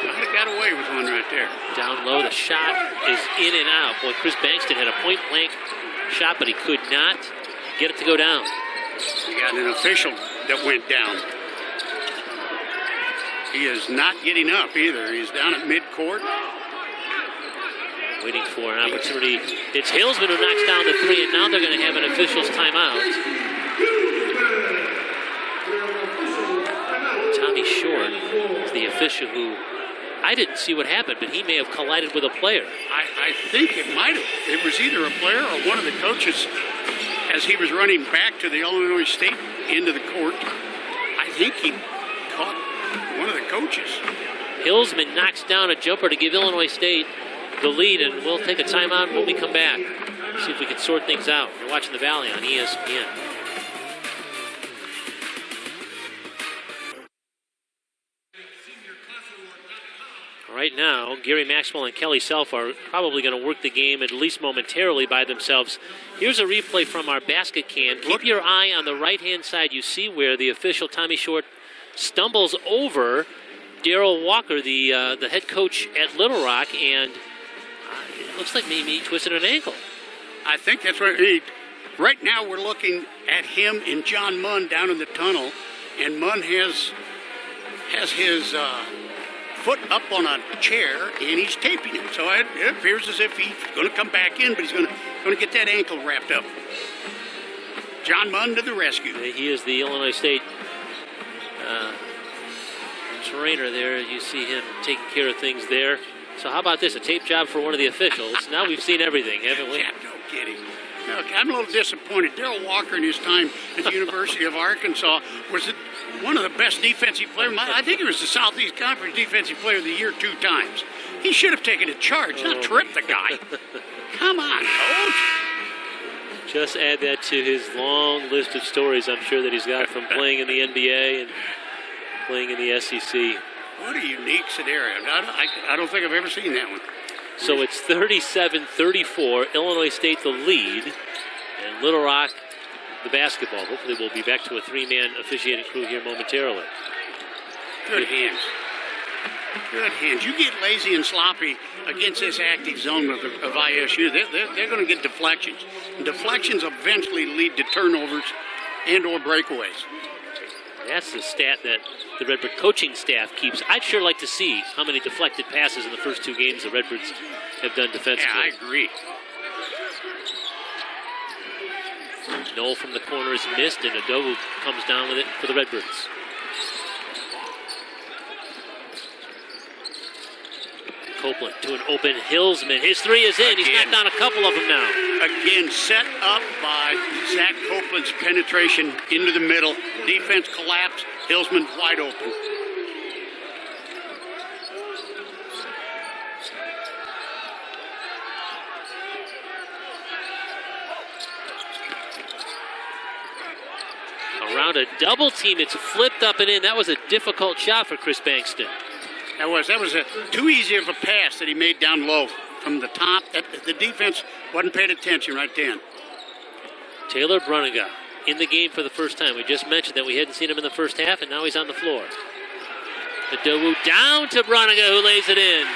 Might have got away with one right there. Down low, the shot is in and out. Boy, Chris Bankston had a point-blank shot, but he could not get it to go down. You got an official that went down. He is not getting up either. He's down at midcourt. Waiting for an opportunity. It's Hillsman who knocks down the 3, and now they're going to have an official's timeout. Tommy Short is the official who, I didn't see what happened, but he may have collided with a player. I think it might have. It was either a player or one of the coaches as he was running back to the Illinois State end of the court. I think he caught one of the coaches. Hillsman knocks down a jumper to give Illinois State the lead, and we'll take a timeout when we come back. See if we can sort things out. You're watching the Valley on ESPN. Right now, Gary Maxwell and Kelly Self are probably going to work the game at least momentarily by themselves. Here's a replay from our basket cam. Keep your eye on the right-hand side. You see where the official, Tommy Short, stumbles over Darrell Walker, the head coach at Little Rock, and it looks like maybe he twisted an ankle. I think that's right. Right now we're looking at him and John Munn down in the tunnel, and Munn has his foot up on a chair, and he's taping it. So it appears as if he's going to come back in, but he's going to get that ankle wrapped up. John Munn to the rescue. He is the Illinois State trainer there. You see him taking care of things there. So how about this, a tape job for one of the officials? Now we've seen everything, haven't we? Yeah, no kidding. Look, I'm a little disappointed. Darrell Walker in his time at the University of Arkansas was one of the best defensive players. I think he was the Southeast Conference Defensive Player of the Year 2 times. He should have taken a charge, not tripped the guy. Come on, coach. Just add that to his long list of stories I'm sure that he's got from playing in the NBA and playing in the SEC. What a unique scenario. I don't think I've ever seen that one. So it's 37-34, Illinois State the lead, and Little Rock the basketball. Hopefully we'll be back to a 3-man officiating crew here momentarily. Good hands. Good hands. You get lazy and sloppy against this active zone of ISU, they're going to get deflections. And deflections eventually lead to turnovers and or breakaways. That's the stat that the Redbird coaching staff keeps. I'd sure like to see how many deflected passes in the first 2 games the Redbirds have done defensively. Yeah, I agree. Noel from the corner is missed, and Adobu comes down with it for the Redbirds. Copeland to an open Hillsman. His 3 is in. He's knocked down a couple of them now. Again, set up by Zach Copeland's penetration into the middle. Defense collapsed. Hillsman wide open. Around a double team, it's flipped up and in. That was a difficult shot for Chris Bankston. That was too easy of a pass that he made down low from the top. The defense wasn't paying attention right then. Taylor Bruniga in the game for the first time. We just mentioned that we hadn't seen him in the first half, and now he's on the floor. Adobu down to Bruniga, who lays it in.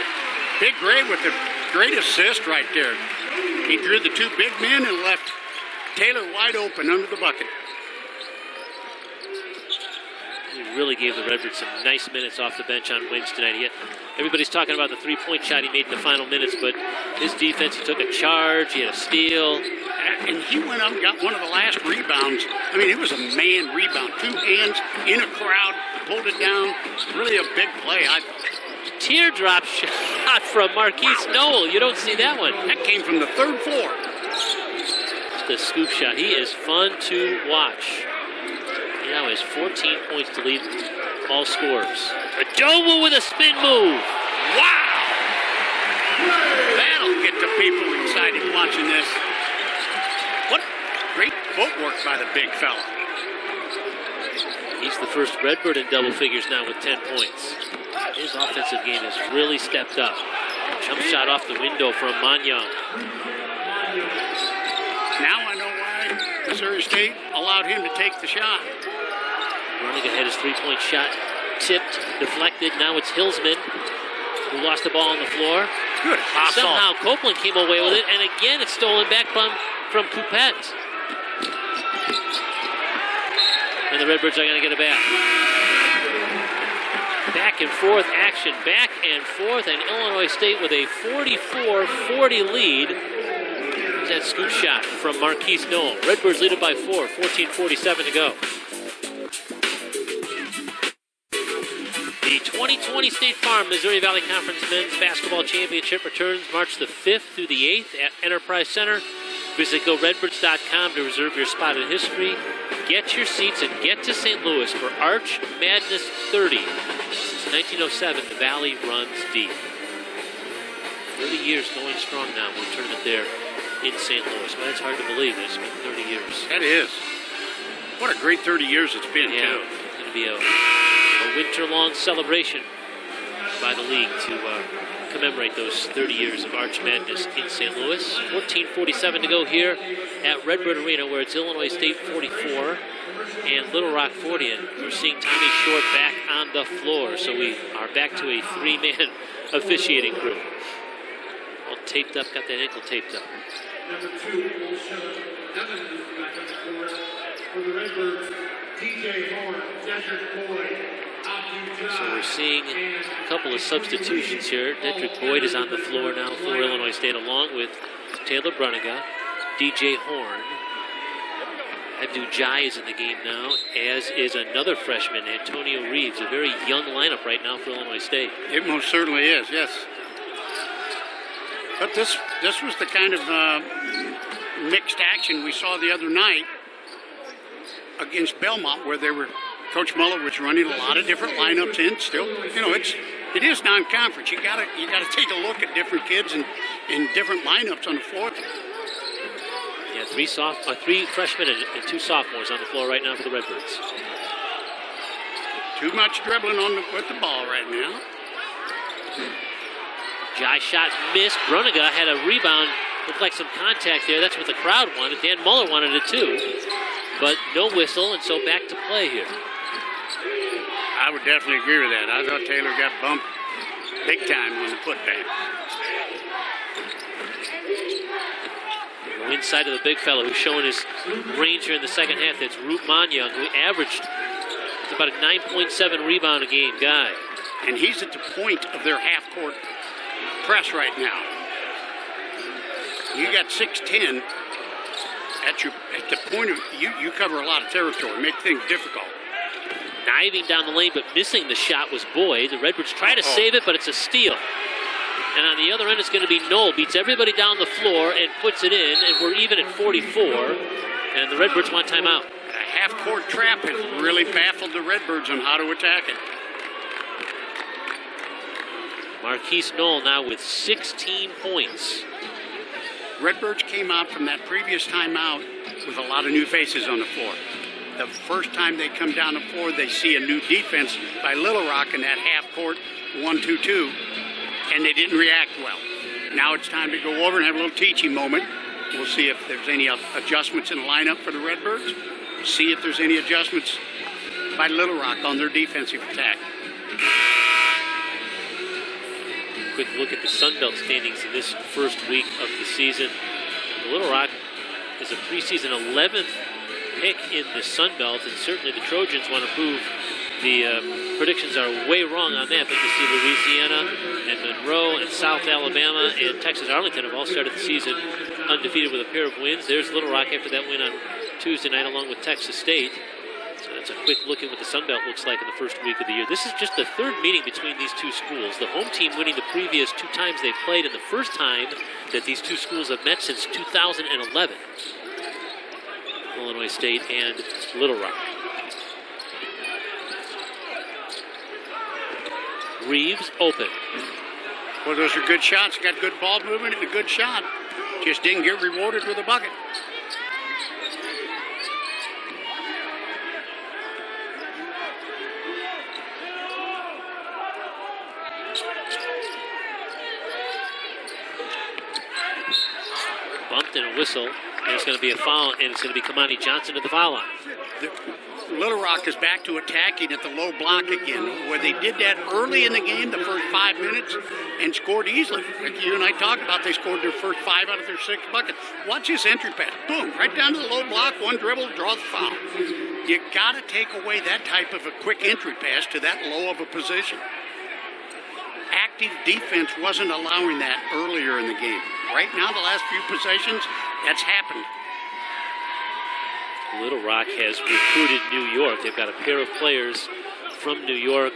Big Gray with the great assist right there. He drew the 2 big men and left Taylor wide open under the bucket. He really gave the Redbirds some nice minutes off the bench on wings tonight. Everybody's talking about the 3-point shot he made in the final minutes, but his defense, he took a charge, he had a steal. And he went up and got one of the last rebounds. I mean, it was a man rebound. 2 hands in a crowd, pulled it down. Really a big play. Teardrop shot from Marquise Noel. You don't see that one. That came from the 3rd floor. Just a scoop shot. He is fun to watch. He now has 14 points to lead all scorers. Adobu with a spin move. Wow! That'll get the people excited watching this. What great footwork by the big fella. He's the first Redbird in double figures now with 10 points. His offensive game has really stepped up. Jump shot off the window from Manyang. Now I know why Missouri State allowed him to take the shot. Running ahead, his 3-point shot tipped, deflected. Now it's Hillsman who lost the ball on the floor. Good hustle. Somehow Copeland came away with it, and again it's stolen back from Coupette. And the Redbirds are going to get it back. Back and forth action, back and forth, and Illinois State with a 44-40 lead. That scoop shot from Marquise Noel. Redbirds lead it by 4, 14:47 to go. The 2020 State Farm Missouri Valley Conference Men's Basketball Championship returns March the 5th through the 8th at Enterprise Center. Visit GoRedbirds.com to reserve your spot in history. get your seats and get to St. Louis for Arch Madness 30. Since 1907, the Valley runs deep. 30 years going strong now with a tournament there in St. Louis. Well, that's hard to believe. It's been 30 years. That is. What a great 30 years it's been, yeah, too. It's going to be a winter-long celebration by the league to commemorate those 30 years of Arch Madness in St. Louis. 14:47 to go here at Redbird Arena, where it's Illinois State 44 and Little Rock 40. And we're seeing Tommy Short back on the floor, so we are back to a three-man officiating crew. All taped up, got that ankle taped up. Number 2 will show Evans back on the court for the Redbirds. DJ Horn, Dedrick Boyd, so we're seeing a couple of substitutions here. Dedrick Boyd is on the floor now for Illinois State, along with Taylor Bruniga, DJ Horn. Abdu Jai is in the game now, as is another freshman, Antonio Reeves. A very young lineup right now for Illinois State. It most certainly is, yes. But this was the kind of mixed action we saw the other night against Belmont, where Coach Muller was running a lot of different lineups in. Still, it is non-conference. You gotta take a look at different kids and different lineups on the floor. Yeah, three freshmen and 2 sophomores on the floor right now for the Redbirds. Too much dribbling with the ball right now. Jai shot missed. Bruniga had a rebound. Looked like some contact there. That's what the crowd wanted. Dan Muller wanted it too. But no whistle, and so back to play here. I would definitely agree with that. I thought Taylor got bumped big time on the putback. Go inside of the big fellow who's showing his range here in the second half. That's Root Manyang, who averaged about a 9.7 rebound a game guy. And he's at the point of their half-court press right now. You got 6'10". At the point of you cover a lot of territory, make things difficult. Diving down the lane, but missing the shot was Boyd. The Redbirds try to save it, but it's a steal. And on the other end, it's going to be Knoll. Beats everybody down the floor and puts it in, and we're even at 44. And the Redbirds want timeout. A half-court trap has really baffled the Redbirds on how to attack it. Marquise Knoll now with 16 points. Redbirds came out from that previous timeout with a lot of new faces on the floor. The first time they come down the floor, they see a new defense by Little Rock in that half-court 1-2-2, and they didn't react well. Now it's time to go over and have a little teaching moment. We'll see if there's any adjustments in the lineup for the Redbirds. See if there's any adjustments by Little Rock on their defensive attack. Quick look at the Sun Belt standings in this first week of the season. Little Rock is a preseason 11th pick in the Sun Belt, and certainly the Trojans want to prove the predictions are way wrong on that. But you see Louisiana and Monroe and South Alabama and Texas Arlington have all started the season undefeated with a pair of wins. There's Little Rock after that win on Tuesday night along with Texas State. So that's a quick look at what the Sun Belt looks like in the first week of the year. This is just the third meeting between these two schools. The home team winning the previous 2 times they played, and the first time that these two schools have met since 2011. Illinois State and Little Rock. Reeves open. Well, those are good shots. Got good ball movement and a good shot. Just didn't get rewarded with a bucket. Bumped and a whistle, and it's going to be a foul, and it's going to be Kamani Johnson at the foul line. Little Rock is back to attacking at the low block again, where they did that early in the game, the first 5 minutes, and scored easily. Like you and I talked about, they scored their first 5 out of their 6 buckets. Watch this entry pass. Boom, right down to the low block, one dribble, draw the foul. You got to take away that type of a quick entry pass to that low of a position. Active defense wasn't allowing that earlier in the game. Right now, the last few possessions, that's happened. Little Rock has recruited New York. They've got a pair of players from New York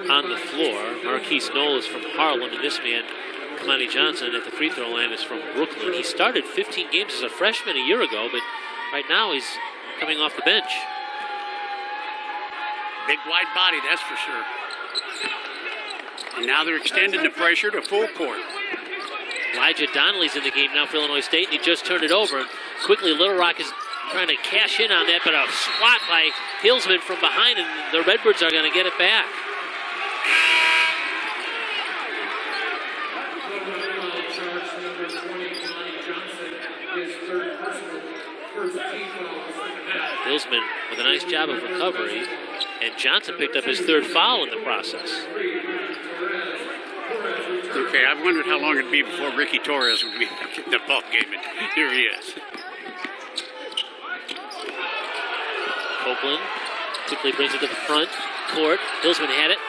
on the floor. Marquise Knoll is from Harlem, and this man, Kamani Johnson, at the free throw line is from Brooklyn. He started 15 games as a freshman a year ago, but right now he's coming off the bench. Big wide body, that's for sure. And now they're extending the pressure to full court. Elijah Donnelly's in the game now for Illinois State, and he just turned it over. And quickly, Little Rock is trying to cash in on that, but a swat by Hillsman from behind, and the Redbirds are going to get it back. Hillsman with a nice job of recovery, and Johnson picked up his third foul in the process. Okay, I've wondered how long it'd be before Ricky Torres would be back in the ball game, and here he is. Copeland quickly brings it to the front court. Hillsman had it.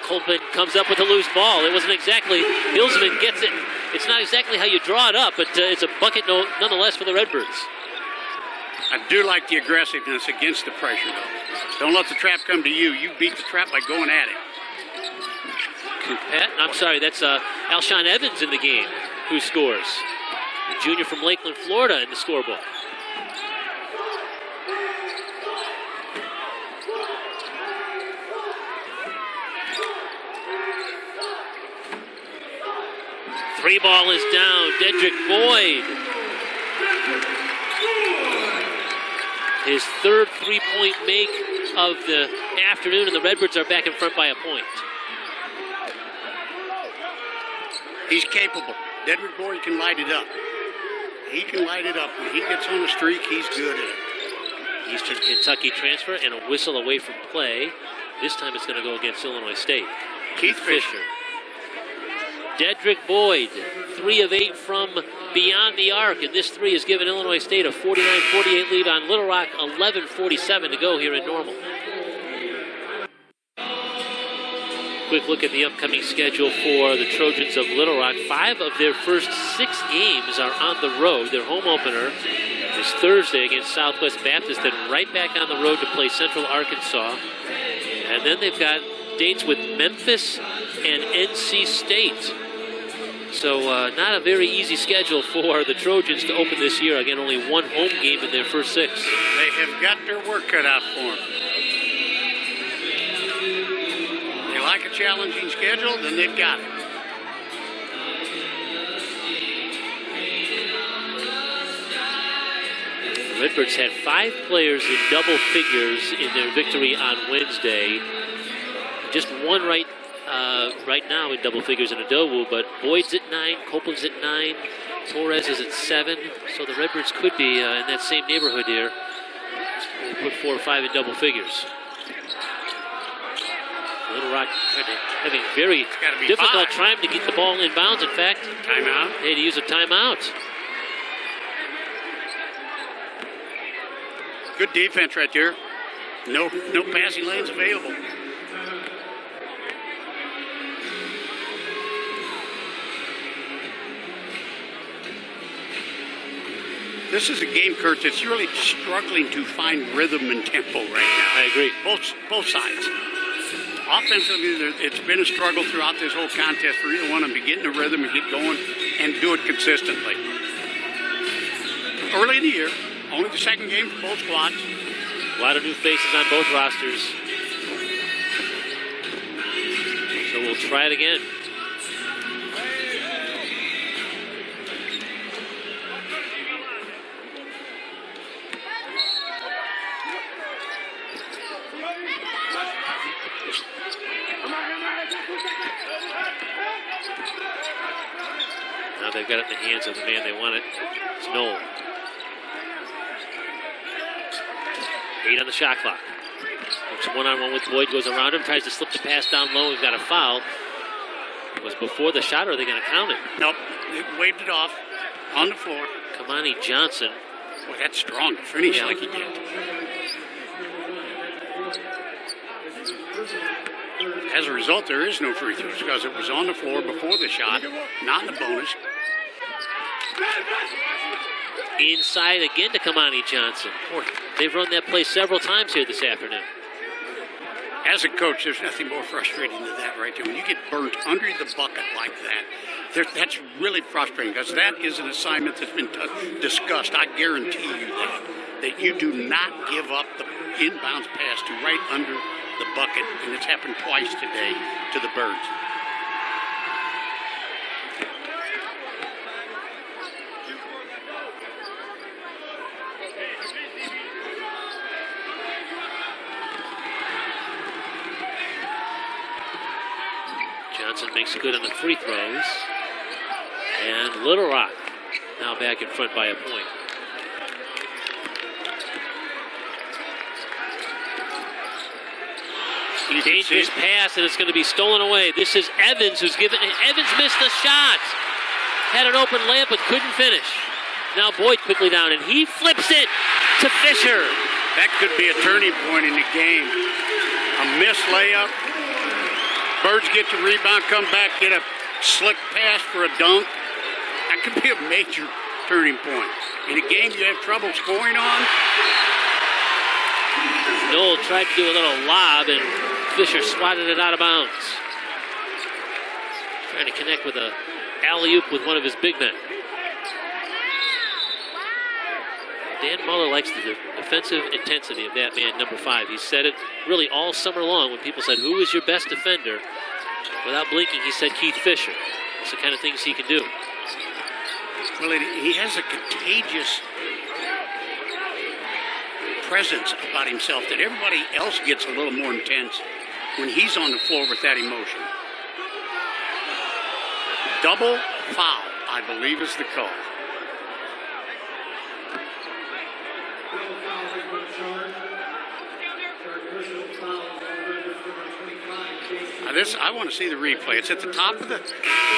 Copeland comes up with a loose ball. It wasn't exactly, Hillsman gets it. It's not exactly how you draw it up, but it's a bucket nonetheless for the Redbirds. I do like the aggressiveness against the pressure, though. Don't let the trap come to you. You beat the trap by going at it. I'm sorry, that's Alshon Evans in the game who scores. The junior from Lakeland, Florida in the scorebook. Three ball is down. Dedrick Boyd. His third three-point make of the afternoon, and the Redbirds are back in front by a point. He's capable. Dedrick Boyd can light it up. He can light it up. When he gets on a streak, he's good at it. Eastern Kentucky transfer and a whistle away from play. This time it's going to go against Illinois State. Keith Fisher. Dedrick Boyd, 3 of 8 from beyond the arc, and this three has given Illinois State a 49-48 lead on Little Rock, 11:47 to go here in Normal. Quick look at the upcoming schedule for the Trojans of Little Rock. 5 of their first 6 games are on the road. Their home opener is Thursday against Southwest Baptist, then right back on the road to play Central Arkansas. And then they've got dates with Memphis and NC State. So not a very easy schedule for the Trojans to open this year. Again, only one home game in their first 6. They have got their work cut out for them. They like a challenging schedule, then they've got it. The Redbirds had 5 players in double figures in their victory on Wednesday. Just one right now in double figures in Adowu, but Boyd's at 9, Copeland's at 9, Torres is at 7, so the Redbirds could be in that same neighborhood here. They put 4 or 5 in double figures. Little Rock having very difficult time to get the ball in bounds. In fact, timeout. They had to use a timeout. Good defense right there. No passing lanes available. This is a game, Kurt, that's really struggling to find rhythm and tempo right now. I agree. Both sides. Offensively, it's been a struggle throughout this whole contest for either one of them to get in the rhythm and get going and do it consistently. Early in the year, only the second game for both squads. A lot of new faces on both rosters. So we'll try it again. Now they've got it in the hands of the man they want it. It's Noel. 8 on the shot clock. Looks one-on-one with Boyd, goes around him, tries to slip the pass down low. We've got a foul. It was before the shot, or are they going to count it? Nope. They waved it off on the floor. Kamani Johnson. Boy, that's strong to finish like he did. As a result, there is no free throws because it was on the floor before the shot, not in the bonus. Inside again to Kamani Johnson. Boy, they've run that play several times here this afternoon. As a coach, there's nothing more frustrating than that right there. When you get burnt under the bucket like that, that's really frustrating because that is an assignment that's been discussed. I guarantee you that you do not give up the inbounds pass to right under the bucket, and it's happened twice today to the Birds. Johnson makes good on the free throws. And Little Rock now back in front by a point. Dangerous pass, and it's going to be stolen away. This is Evans who's given it. Evans missed the shot. Had an open layup but couldn't finish. Now Boyd quickly down, and he flips it to Fisher. That could be a turning point in the game. A missed layup. Birds get the rebound, come back, get a slick pass for a dunk. That could be a major turning point. In a game you have trouble scoring on. Noel tried to do a little lob, and Fisher swatted it out of bounds. Trying to connect with a alley-oop with one of his big men. Dan Muller likes the defensive intensity of that man, number 5. He said it really all summer long when people said, who is your best defender? Without blinking, he said Keith Fisher. It's the kind of things he can do. Well, he has a contagious presence about himself that everybody else gets a little more intense when he's on the floor with that emotion. Double foul, I believe, is the call. Now this, I want to see the replay. It's at the top of the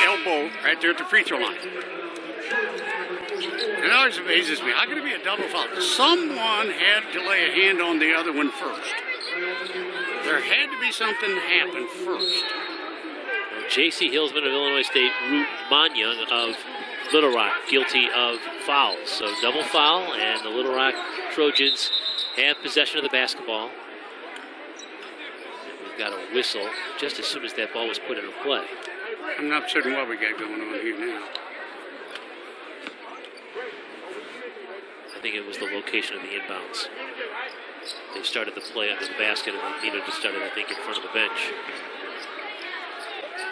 elbow, right there at the free throw line. It always amazes me. How can it be a double foul? Someone had to lay a hand on the other one first. There had to be something happen first. J.C. Hillsman of Illinois State, Root Manyang of Little Rock, guilty of fouls. So double foul, and the Little Rock Trojans have possession of the basketball. And we've got a whistle just as soon as that ball was put into play. I'm not certain what we got going on here now. I think it was the location of the inbounds. They started the play under the basket, and they needed to start it, I think, in front of the bench.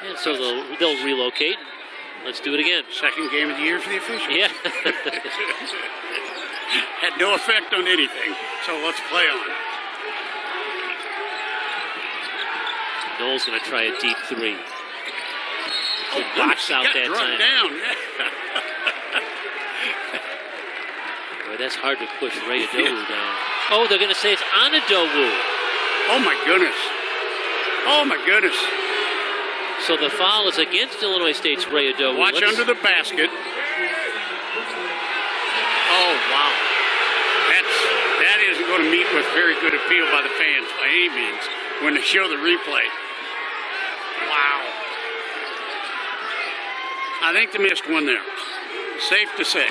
And so they'll relocate. Let's do it again. Second game of the year for the officials. Yeah. Had no effect on anything, so let's play on. Noel's going to try a deep 3. Oh, box out that time. Down. Boy, that's hard to push Ray Adowu down. Oh, they're going to say it's on Adowu. Oh, my goodness. Oh, my goodness. So the foul is against Illinois State's Ray Adowu. Watch under the basket. Oh, wow. That isn't going to meet with very good appeal by the fans by any means when they show the replay. Wow. I think they missed one there. Safe to say.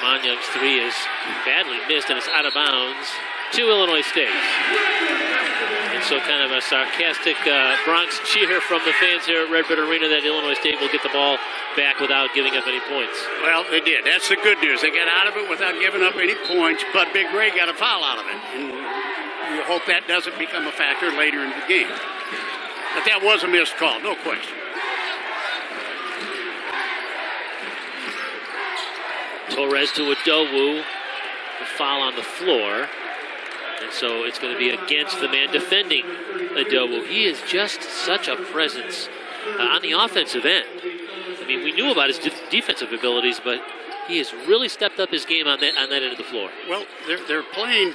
Manyang's 3 is badly missed, and it's out of bounds to Illinois State. And so kind of a sarcastic Bronx cheer from the fans here at Redbird Arena that Illinois State will get the ball back without giving up any points. Well, they did. That's the good news. They got out of it without giving up any points, but Big Ray got a foul out of it. And you hope that doesn't become a factor later in the game. But that was a missed call, no question. Torres to Adowu, the foul on the floor. And so it's going to be against the man defending Adowu. He is just such a presence on the offensive end. I mean, we knew about his defensive abilities, but he has really stepped up his game on that end of the floor. Well, they're playing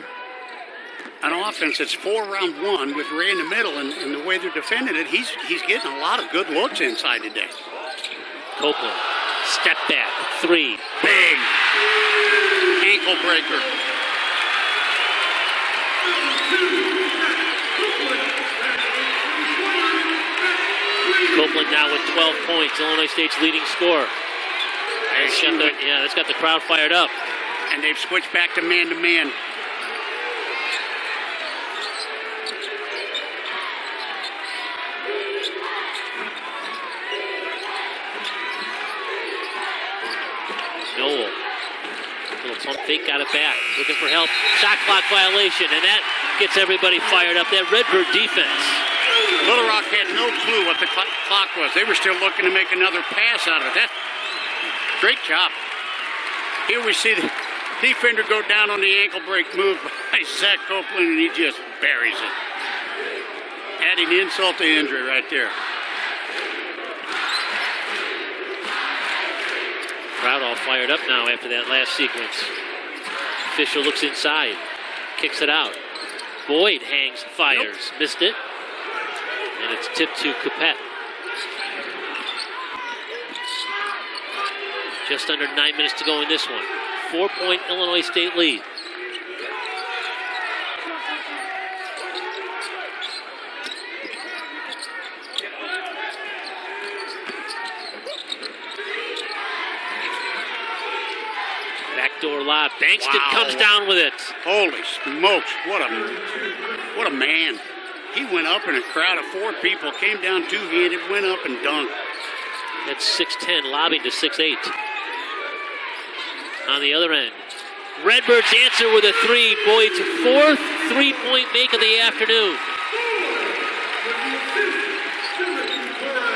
an offense that's 4-round-1 with Ray in the middle, and the way they're defending it, he's getting a lot of good looks inside today. Copeland, step back, 3. Big ankle breaker. Copeland now with 12 points, Illinois State's leading scorer. That's got the crowd fired up. And they've switched back to man-to-man. Noel, little Pump fake, got it back. Looking for help. Shot clock violation, and that gets everybody fired up. That Redbird defense. Little Rock had no clue what the clock was. They were still looking to make another pass out of it. Great job. Here we see the defender go down on the ankle break move by Zach Copeland, and he just buries it. Adding insult to injury right there. Crowd all fired up now after that last sequence. Fisher looks inside, kicks it out. Boyd hangs, fires, missed it. And it's tipped to Capet. Just under 9 minutes to go in this one. 4-point Illinois State lead. Backdoor lob. Bankston comes down with it. Holy smokes, what a man. He went up in a crowd of 4 people, came down two-handed, went up and dunked. That's 6'10", lobbing to 6'8". On the other end, Redbird's answer with a 3. Boyd's 4th three-point make of the afternoon.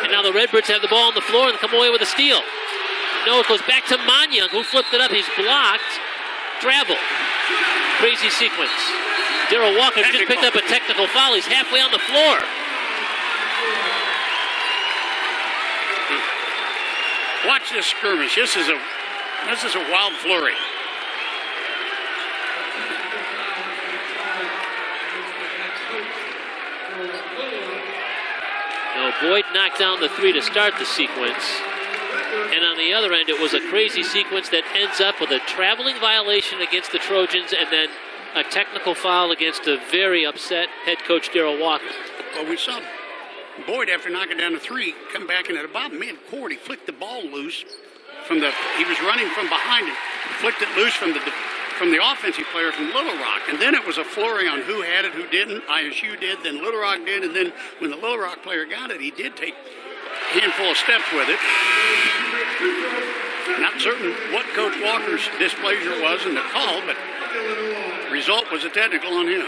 And now the Redbirds have the ball on the floor and come away with a steal. No, it goes back to Manyang, who flipped it up. He's blocked. Travel. Crazy sequence. Darrell Walker just picked up a technical foul. He's halfway on the floor. Watch this skirmish. This is a wild flurry. No, Boyd knocked down the 3 to start the sequence. And on the other end, it was a crazy sequence that ends up with a traveling violation against the Trojans and then a technical foul against a very upset head coach Darrell Walker. Well, we saw Boyd, after knocking down the 3, come back and at about mid-court, he flicked the ball loose he was running from behind it, flicked it loose from the offensive player from Little Rock. And then it was a flurry on who had it, who didn't. ISU did, then Little Rock did, and then when the Little Rock player got it, he did take a handful of steps with it. Not certain what Coach Walker's displeasure was in the call, but result was a technical on him.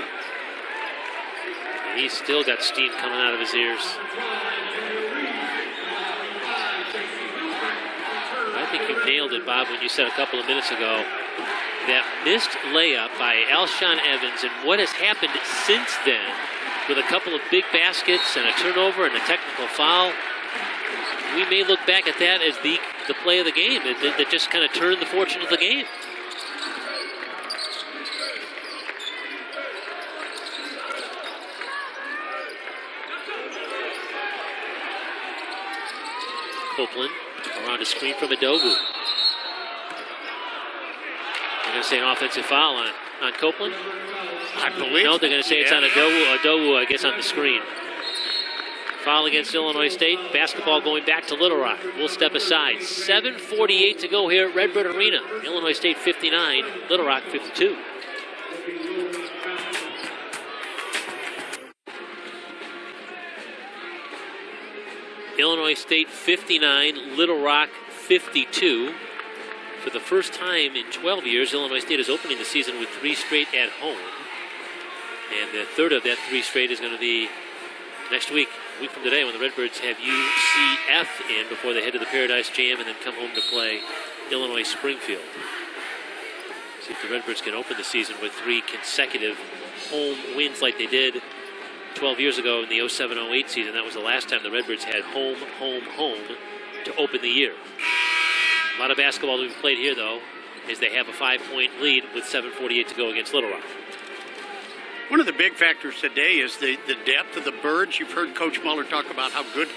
He's still got steam coming out of his ears. I think you nailed it, Bob, when you said a couple of minutes ago that missed layup by Alshon Evans and what has happened since then with a couple of big baskets and a turnover and a technical foul. We may look back at that as the play of the game that just kind of turned the fortune of the game. Copeland around a screen from Adobu. They're going to say an offensive foul on Copeland. I believe. No, they're going to say it's on Adobu, I guess, on the screen. Foul against Illinois State. Basketball going back to Little Rock. We'll step aside. 7:48 to go here at Redbird Arena. Illinois State 59, Little Rock 52. Illinois State 59, Little Rock 52. For the first time in 12 years, Illinois State is opening the season with 3 straight at home. And the third of that 3 straight is going to be next week, a week from today, when the Redbirds have UCF in before they head to the Paradise Jam and then come home to play Illinois Springfield. See if the Redbirds can open the season with 3 consecutive home wins like they did 12 years ago in the 07-08 season. That was the last time the Redbirds had home to open the year. A lot of basketball to be played here, though, as they have a 5-point lead with 7:48 to go against Little Rock. One of the big factors today is the depth of the Birds. You've heard Coach Muller talk about how good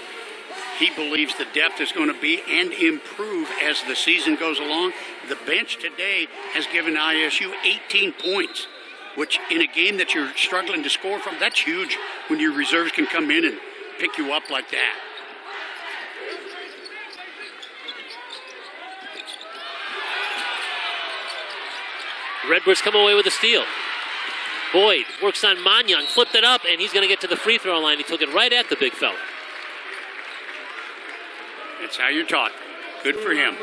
he believes the depth is going to be and improve as the season goes along. The bench today has given ISU 18 points, which in a game that you're struggling to score from, that's huge when your reserves can come in and pick you up like that. Redbirds come away with a steal. Boyd works on Manyang, flipped it up, and he's going to get to the free throw line. He took it right at the big fella. That's how you're taught. Good for him.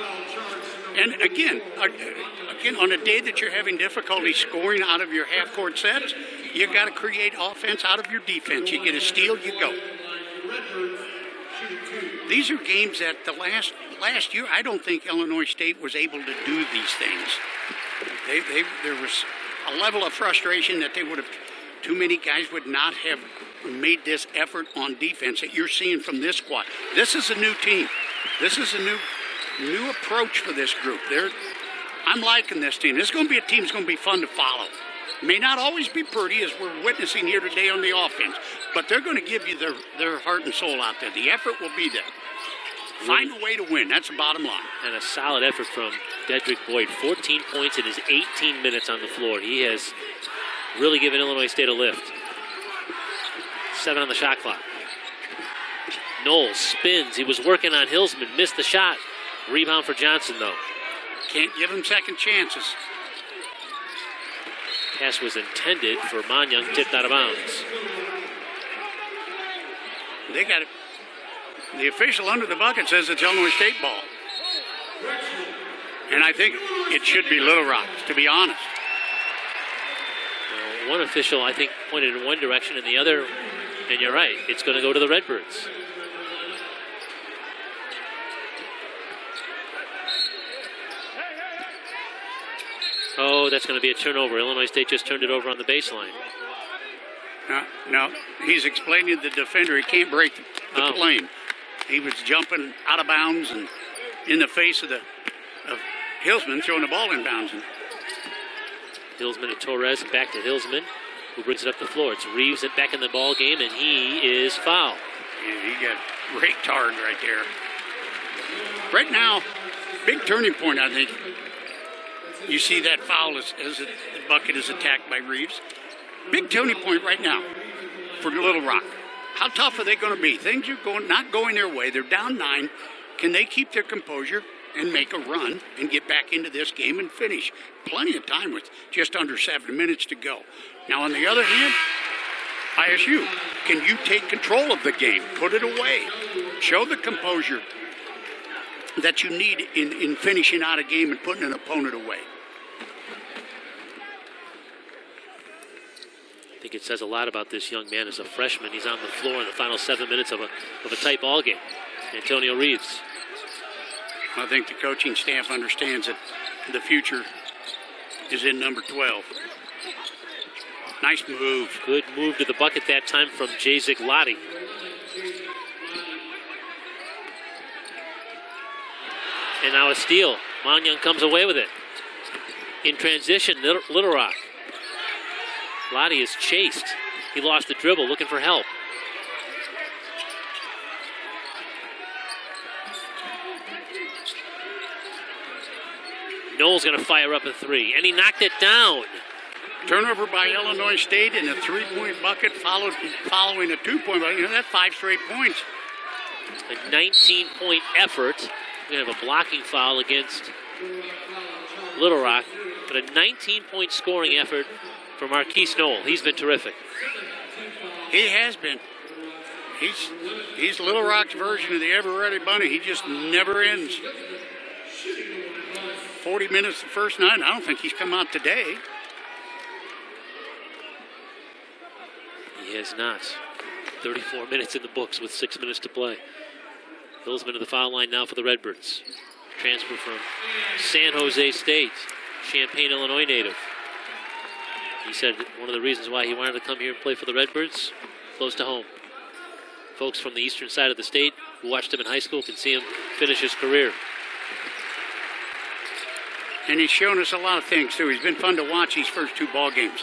And again, on a day that you're having difficulty scoring out of your half-court sets, you got to create offense out of your defense. You get a steal, you go. These are games that the last year, I don't think Illinois State was able to do these things. There was a level of frustration that too many guys would not have made this effort on defense that you're seeing from this squad. This is a new team. This is a new approach for this group. I'm liking this team. This is going to be a team that's going to be fun to follow. May not always be pretty, as we're witnessing here today on the offense, but they're going to give you their heart and soul out there. The effort will be there. Find a way to win. That's the bottom line. And a solid effort from Dedrick Boyd. 14 points in his 18 minutes on the floor. He has really given Illinois State a lift. 7 on the shot clock. Knowles spins. He was working on Hillsman. Missed the shot. Rebound for Johnson, though. Can't give him second chances. Pass was intended for Manyang, tipped out of bounds. They got it. The official under the bucket says it's Illinois State ball. And I think it should be Little Rock, to be honest. Well, one official, I think, pointed in one direction, and the other, and you're right, it's going to go to the Redbirds. Oh, that's going to be a turnover. Illinois State just turned it over on the baseline. No, he's explaining to the defender he can't break the plane. He was jumping out of bounds and in the face of Hillsman throwing the ball inbounds. Hillsman and Torres, and back to Hillsman, who brings it up the floor. It's Reeves back in the ball game, and he is fouled. Yeah, he got great tard right there. Right now, big turning point, I think. You see that foul as the bucket is attacked by Reeves. Big turning point right now for Little Rock. How tough are they going to be? Things are not going their way. They're down 9. Can they keep their composure and make a run and get back into this game and finish? Plenty of time with just under 7 minutes to go. Now, on the other hand, ISU, can you take control of the game? Put it away. Show the composure that you need in finishing out a game and putting an opponent away. I think it says a lot about this young man as a freshman. He's on the floor in the final 7 minutes of a tight ball game. Antonio Reeves. I think the coaching staff understands that the future is in number 12. Nice move. Good move to the bucket that time from Jazik Lottie. And now a steal. Manyang comes away with it. In transition, Little Rock. Lottie is chased. He lost the dribble, looking for help. Knowles going to fire up a 3, and he knocked it down. Turnover by Illinois State in a 3-point bucket following a 2-point bucket. That's 5 straight points. A 19-point effort. We're going to have a blocking foul against Little Rock, but a 19-point scoring effort for Marquise Knoll. He's been terrific. He has been. He's Little Rock's version of the ever-ready bunny. He just never ends. 40 minutes the first night. I don't think he's come out today. He has not. 34 minutes in the books with 6 minutes to play. Hillsman to the foul line now for the Redbirds. Transfer from San Jose State, Champaign, Illinois native. He said one of the reasons why he wanted to come here and play for the Redbirds, close to home. Folks from the eastern side of the state who watched him in high school can see him finish his career. And he's shown us a lot of things, too. He's been fun to watch these first 2 ball games.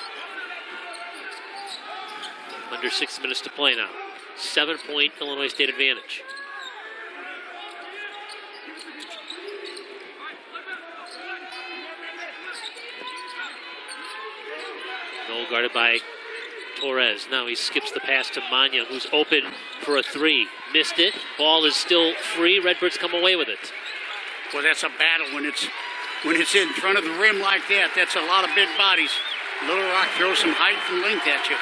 Under 6 minutes to play now. 7-point Illinois State advantage. Knoll guarded by Torres. Now he skips the pass to Manyang, who's open for a 3. Missed it. Ball is still free. Redbirds come away with it. Well, that's a battle when it's in front of the rim like that. That's a lot of big bodies. Little Rock throws some height and length at you.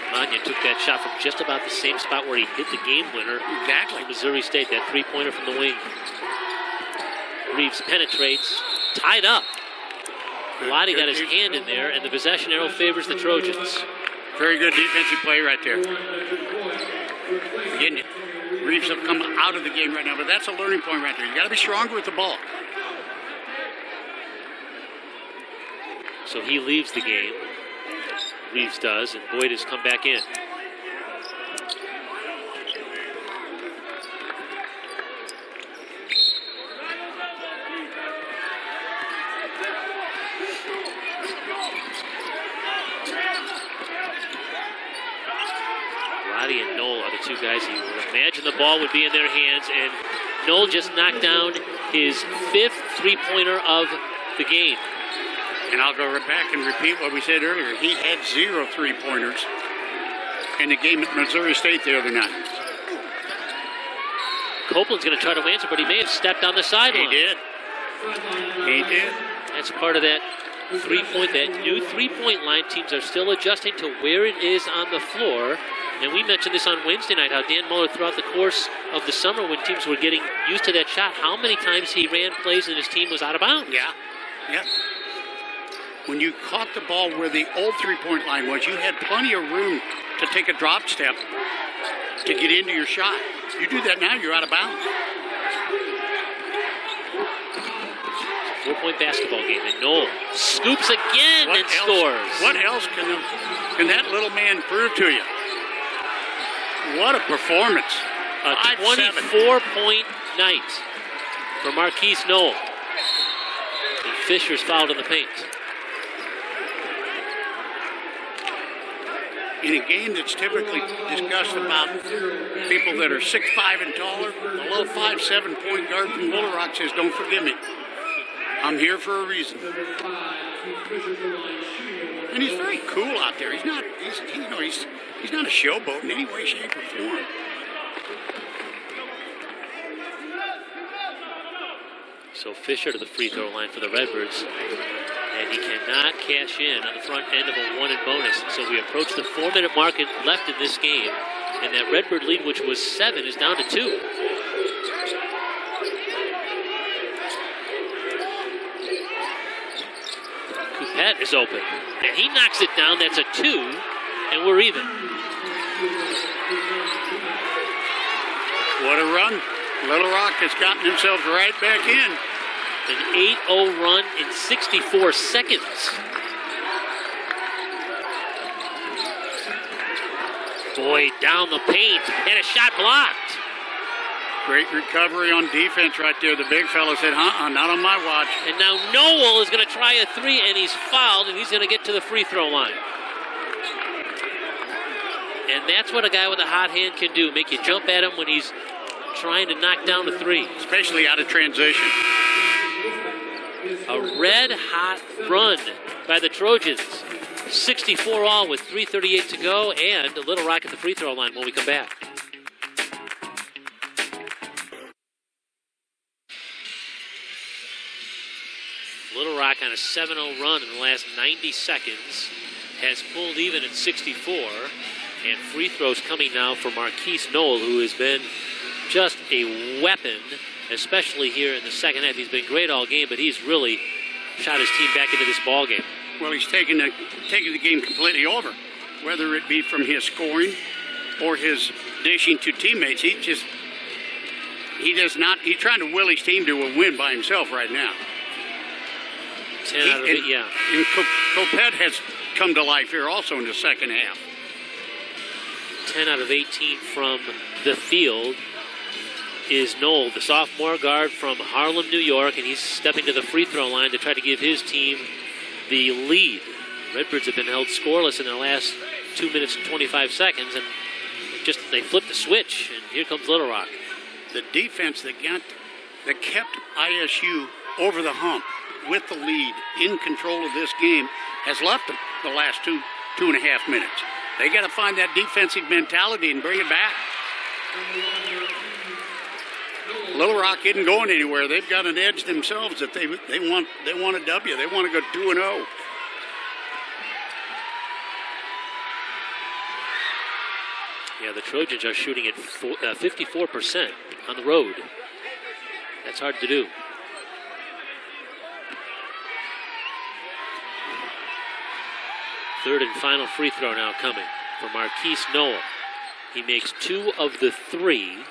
Manyang took that shot from just about the same spot where he hit the game winner. Exactly. Missouri State, that 3-pointer from the wing. Reeves penetrates, tied up. Lottie got his hand in there, and the possession arrow favors the Trojans. Very good defensive play right there. Again, Reeves have come out of the game right now, but that's a learning point right there. You got to be stronger with the ball. So he leaves the game. Reeves does, and Boyd has come back in. Roddy and Noel are the two guys you would imagine the ball would be in their hands, and Noel just knocked down his 5th three-pointer of the game. And I'll go right back and repeat what we said earlier. He had 0 three-pointers in the game at Missouri State the other night. Copeland's going to try to answer, but he may have stepped on the sideline. He did. He did. That's part of that that new three-point line. Teams are still adjusting to where it is on the floor. And we mentioned this on Wednesday night, how Dan Muller, throughout the course of the summer when teams were getting used to that shot, how many times he ran plays and his team was out of bounds. Yeah. When you caught the ball where the old three-point line was, you had plenty of room to take a drop step to get into your shot. You do that now, you're out of bounds. 4-point basketball game, and Noel scoops again and scores. What else can that little man prove to you? What a performance. A 24-point night for Marquise Noel. And Fisher's fouled in the paint. In a game that's typically discussed about people that are 6'5" and taller, a little 5'7" point guard from Little Rock says, "Don't forgive me. I'm here for a reason." And he's very cool out there. He's not a showboat in any way, shape, or form. So Fisher to the free throw line for the Redbirds. And he cannot cash in on the front end of a 1 and bonus. So we approach the 4-minute mark left in this game. And that Redbird lead, which was 7, is down to 2. Coupette is open. And he knocks it down. That's a 2. And we're even. What a run. Little Rock has gotten themselves right back in. An 8-0 run in 64 seconds. Boyd down the paint, and a shot blocked. Great recovery on defense right there. The big fella said, not on my watch. And now Noel is going to try a 3, and he's fouled, and he's going to get to the free throw line. And that's what a guy with a hot hand can do, make you jump at him when he's trying to knock down a 3. Especially out of transition. A red-hot run by the Trojans. 64 all with 3:38 to go, and a Little Rock at the free throw line when we come back. Little Rock on a 7-0 run in the last 90 seconds has pulled even at 64, and free throws coming now for Marquise Noel, who has been just a weapon, especially here in the second half. He's been great all game, but he's really shot his team back into this ball game. Well, he's taken the game completely over, whether it be from his scoring or his dishing to teammates. He's trying to will his team to a win by himself right now. 10 out of 8, yeah. And Coupette has come to life here also in the second half. 10 out of 18 from the field is Noel, the sophomore guard from Harlem, New York, and he's stepping to the free throw line to try to give his team the lead. Redbirds have been held scoreless in their last 2 minutes and 25 seconds, and they flipped the switch, and here comes Little Rock. The defense that kept ISU over the hump with the lead in control of this game has left them the last two and a half minutes. They got to find that defensive mentality and bring it back. Little Rock isn't going anywhere. They've got an edge themselves that they want a W. They want to go 2-0. Yeah, the Trojans are shooting at 54% on the road. That's hard to do. Third and final free throw now coming for Marquise Noel. He makes 2 of the 3.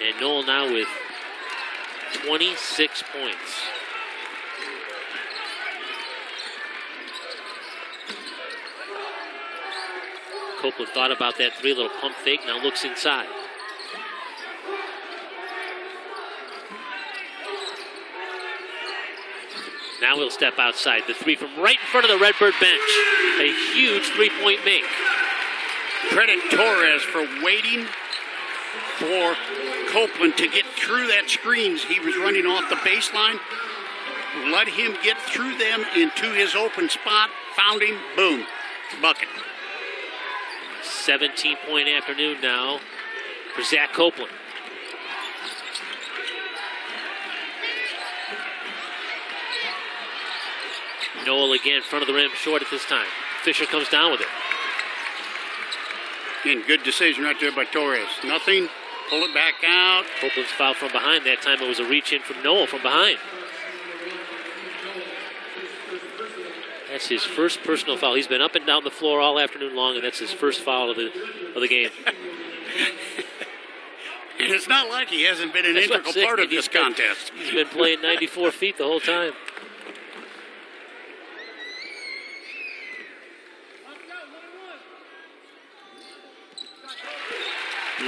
And Noel now with 26 points. Copeland thought about that 3, little pump fake, now looks inside. Now he'll step outside. The 3 from right in front of the Redbird bench. A huge 3-point make. Credit Torres for waiting for Copeland to get through that screens. He was running off the baseline. Let him get through them into his open spot. Found him. Boom. Bucket. 17-point afternoon now for Zach Copeland. Noel again in front of the rim, short at this time. Fisher comes down with it. Again, good decision right there by Torres. Nothing. Pull it back out. Copeland's foul from behind. That time it was a reach in from Noel from behind. That's his first personal foul. He's been up and down the floor all afternoon long, and that's his first foul of the game. And it's not like he hasn't been an integral part of this contest. He's been playing 94 feet the whole time.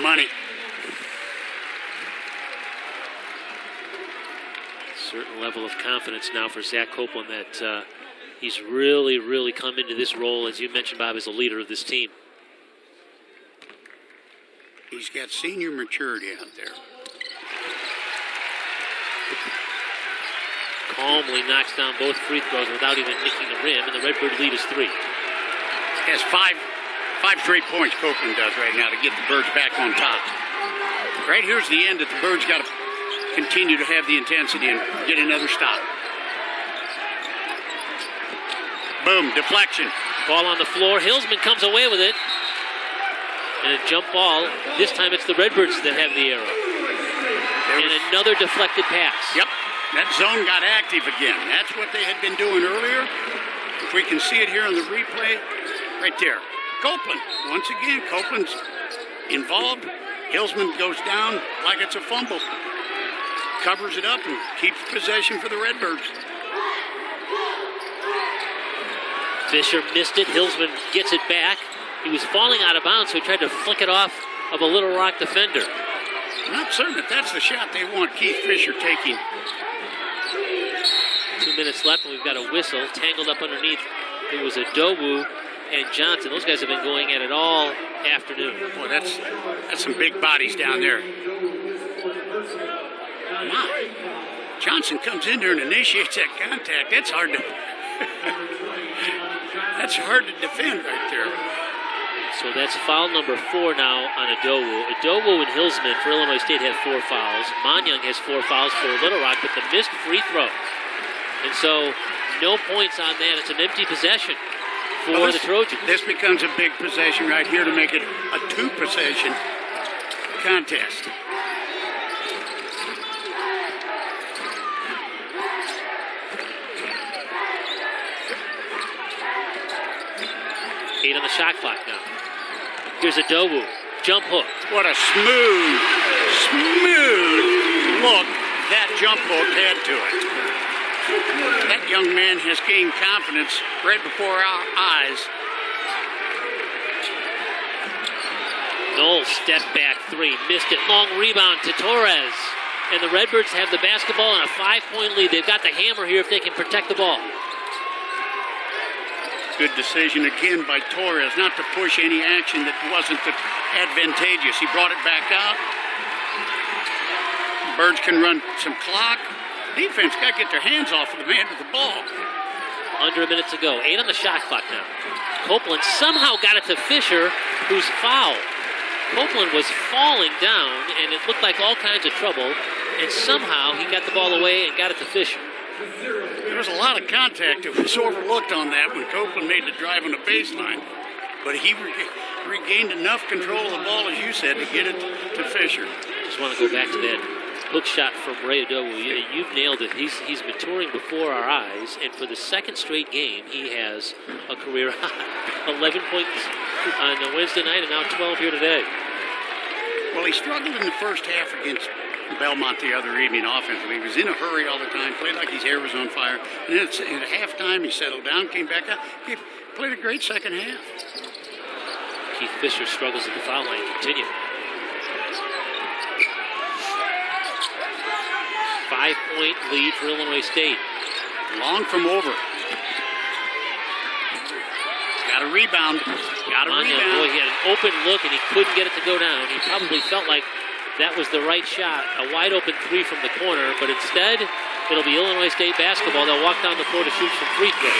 Money. Certain level of confidence now for Zach Copeland that he's really come into this role, as you mentioned, Bob, as a leader of this team. He's got senior maturity out there. Calmly knocks down both free throws without even nicking the rim, and the Redbird lead is 3. Has five straight points Copeland does right now to get the Birds back on top. Right here's the end that the Birds got to continue to have the intensity and get another stop. Boom, deflection. Ball on the floor. Hillsman comes away with it. And a jump ball. This time it's the Redbirds that have the arrow. And another deflected pass. Yep, that zone got active again. That's what they had been doing earlier. If we can see it here on the replay, right there. Copeland, once again, Copeland's involved. Hillsman goes down like it's a fumble. Covers it up and keeps possession for the Redbirds. Fisher missed it. Hillsman gets it back. He was falling out of bounds, so he tried to flick it off of a Little Rock defender. I'm not certain that that's the shot they want Keith Fisher taking. 2 minutes left, and we've got a whistle tangled up underneath. It was Adowu and Johnson. Those guys have been going at it all afternoon. Boy, that's some big bodies down there. My. Johnson comes in there and initiates that contact. That's hard to that's hard to defend right there. So that's foul number 4 now on Adowu. Adowu and Hillsman for Illinois State have 4 fouls. Manyang has 4 fouls for Little Rock, but the missed free throw. And so no points on that. It's an empty possession for the Trojans. This becomes a big possession right here to make it a 2-possession contest. On the shot clock now. Here's Adowu. Jump hook. What a smooth look that jump hook had to it. That young man has gained confidence right before our eyes. Noel step back 3. Missed it. Long rebound to Torres. And the Redbirds have the basketball and a 5-point lead. They've got the hammer here if they can protect the ball. Good decision again by Torres not to push any action that wasn't advantageous. He brought it back out. Birds can run some clock. Defense got to get their hands off of the man with the ball. Under a minute to go. 8 on the shot clock now. Copeland somehow got it to Fisher, who's fouled. Copeland was falling down, and it looked like all kinds of trouble. And somehow he got the ball away and got it to Fisher. There was a lot of contact that was overlooked on that when Copeland made the drive on the baseline. But he regained enough control of the ball, as you said, to get it to Fisher. I just want to go back to that hook shot from Ray Adowu. You've nailed it. He's maturing before our eyes, and for the second straight game, he has a career high. 11 points on the Wednesday night, and now 12 here today. Well, he struggled in the first half against Belmont the other evening offensively. He was in a hurry all the time, played like his hair was on fire. And then at halftime, he settled down, came back up. He played a great second half. Keith Fisher struggles at the foul line. Continue. 5-point lead for Illinois State. Long from over. Got a rebound. Boy, he had an open look and he couldn't get it to go down. He probably felt like that was the right shot. A wide open three from the corner, but instead, it'll be Illinois State basketball. They'll walk down the floor to shoot some free throws.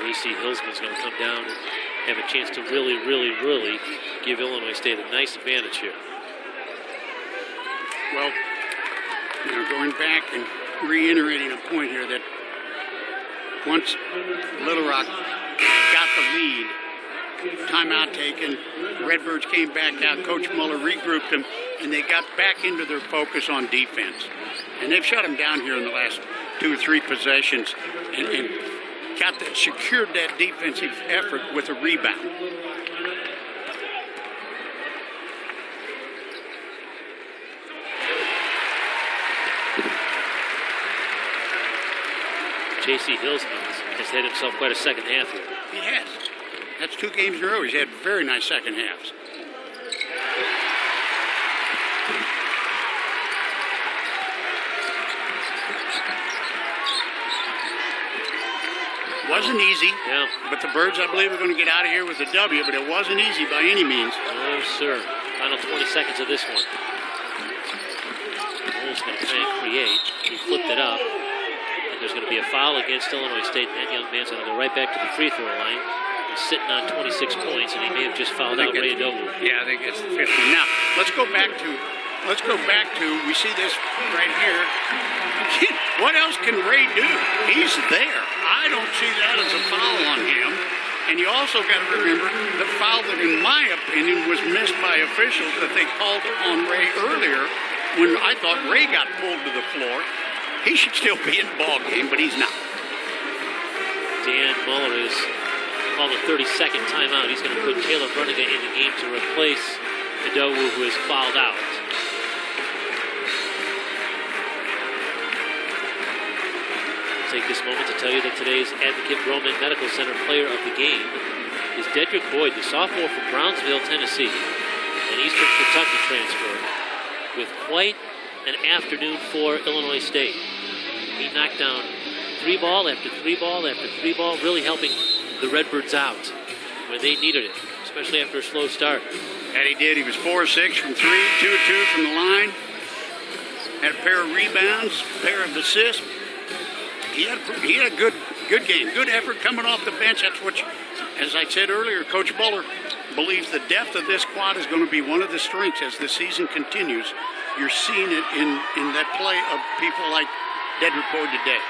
J.C. Hillsman's going to come down and have a chance to really, really, really give Illinois State a nice advantage here. Well, going back and reiterating a point here that once Little Rock got the lead, timeout taken, Redbirds came back out, Coach Muller regrouped them, and they got back into their focus on defense. And they've shut them down here in the last 2 or 3 possessions and secured that defensive effort with a rebound. J.C. Hillsman has had himself quite a second half here. He has. That's 2 games in a row. He's had very nice second halves. Wasn't easy. Yeah. But the Birds, I believe, are going to get out of here with a W, but it wasn't easy by any means. No, sir. Final 20 seconds of this one. Mole's going to try and create. He flipped it up. And there's going to be a foul against Illinois State. And that young man's going to go right back to the free throw line. He's sitting on 26 points, and he may have just fouled out Ray Adowu. Yeah, I think it's 50. Now, let's go back to, we see this right here. What else can Ray do? He's there. I don't see that as a foul on him. And you also got to remember the foul that, in my opinion, was missed by officials that they called on Ray earlier when I thought Ray got pulled to the floor. He should still be in the ball game, but he's not. Dan Muller is called a 30-second timeout. He's going to put Taylor Bruniga in the game to replace Adowu, who is fouled out. Take this moment to tell you that today's Advocate Roman Medical Center player of the game is Dedrick Boyd, the sophomore from Brownsville, Tennessee, an Eastern Kentucky transfer, with quite an afternoon for Illinois State. He knocked down 3-ball after 3-ball after 3-ball, really helping the Redbirds out where they needed it, especially after a slow start. And he did. He was 4 of 6 from 3, 2 of 2 from the line. Had a pair of rebounds, a pair of assists. He had a good game, good effort coming off the bench. That's what, as I said earlier, Coach Muller believes the depth of this squad is going to be one of the strengths as the season continues. You're seeing it in that play of people like Dedrick Boyd today.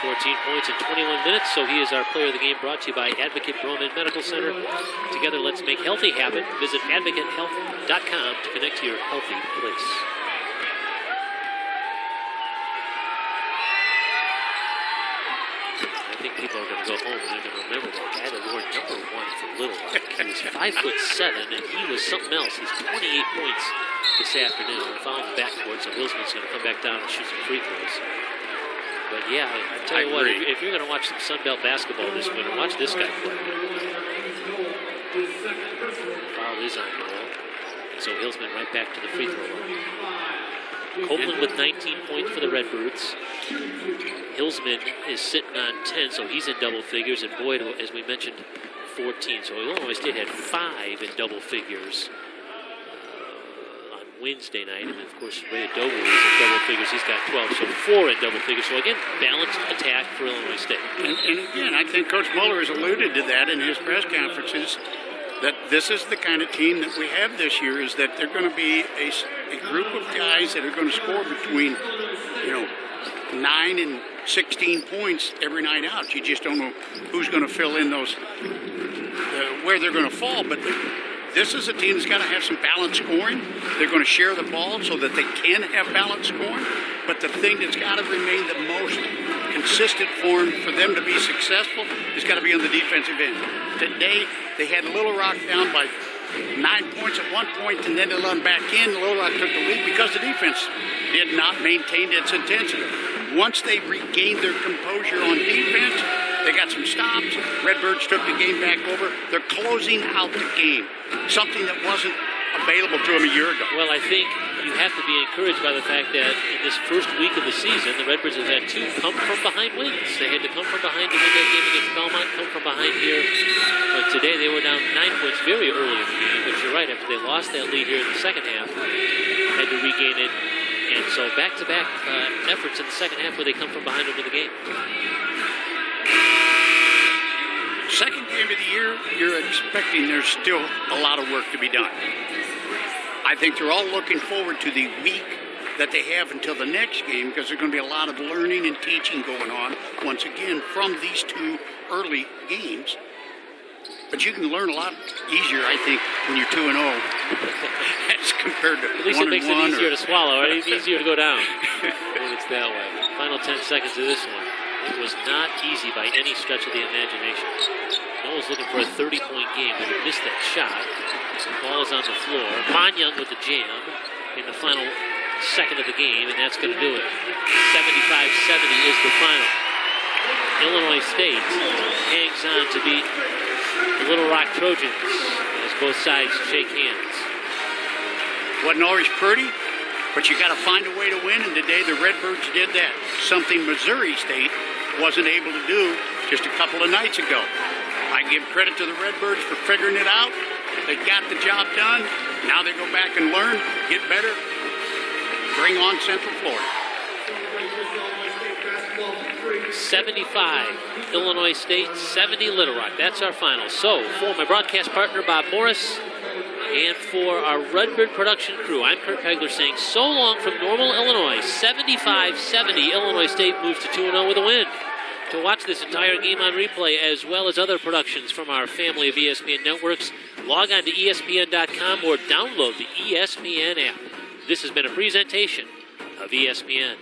14 points in 21 minutes, so he is our player of the game, brought to you by Advocate Broman Medical Center. Together, let's make healthy happen. Visit advocatehealth.com to connect to your healthy place. I think people are going to go home and they're going to remember that guy that wore number 1 for Little Rock. He was 5'7", and he was something else. He's 28 points this afternoon. We found him backcourt, so Hillsman's going to come back down and shoot some free throws. But yeah, I tell you what, if you're going to watch some Sun Belt basketball this winter, watch this guy play. Foul is on goal, and so Hillsman right back to the free throw line. Copeland with 19 points for the Redbirds. Hillsman is sitting on 10, so he's in double figures, and Boyd, as we mentioned, 14. So Illinois State had 5 in double figures on Wednesday night, and of course Ray Adowu is in double figures. He's got 12, so 4 in double figures. So again, balanced attack for Illinois State. And again, I think Coach Muller has alluded to that in his press conferences, that this is the kind of team that we have this year, is that they're going to be a group of guys that are going to score between, 9 and 16 points every night out. You just don't know who's going to fill in those, where they're going to fall. But this is a team that's got to have some balanced scoring. They're going to share the ball so that they can have balanced scoring. But the thing that's got to remain the most consistent form for them to be successful has got to be on the defensive end. Today, they had Little Rock down by 9 points at one point, and then they let them back in. Little Rock took the lead because the defense did not maintain its intensity. Once they regained their composure on defense, they got some stops. Redbirds took the game back over. They're closing out the game, something that wasn't available to them a year ago. Well, I think you have to be encouraged by the fact that in this first week of the season, the Redbirds have had 2 come-from-behind wins. They had to come from behind to win that game against Belmont, come from behind here. But today they were down 9 points very early in the game. But you're right, after they lost that lead here in the second half, had to regain it. And so back-to-back efforts in the second half where they come from behind over the game. Second game of the year, you're expecting there's still a lot of work to be done. I think they're all looking forward to the week that they have until the next game, because there's going to be a lot of learning and teaching going on, once again, from these 2 early games. But you can learn a lot easier, I think, when you're 2-0 as compared to 1-1. At least it makes it easier to swallow, right? It's easier to go down when it's that way. Final 10 seconds of this one. It was not easy by any stretch of the imagination. Noel's looking for a 30-point game, but he missed that shot. The ball is on the floor. Manyang with the jam in the final second of the game, and that's going to do it. 75-70 is the final. Illinois State hangs on to beat the Little Rock Trojans as both sides shake hands. Wasn't always pretty, but you got to find a way to win, and today the Redbirds did that. Something Missouri State wasn't able to do just a couple of nights ago. I give credit to the Redbirds for figuring it out. They got the job done. Now they go back and learn, get better, bring on Central Florida. 75 Illinois State, 70 Little Rock. That's our final. So for my broadcast partner Bob Morris and for our Redbird production crew, I'm Kurt Pegler saying so long from Normal, Illinois. 75-70, Illinois State moves to 2-0 with a win. To watch this entire game on replay, as well as other productions from our family of ESPN networks, log on to ESPN.com or download the ESPN app. This has been a presentation of ESPN.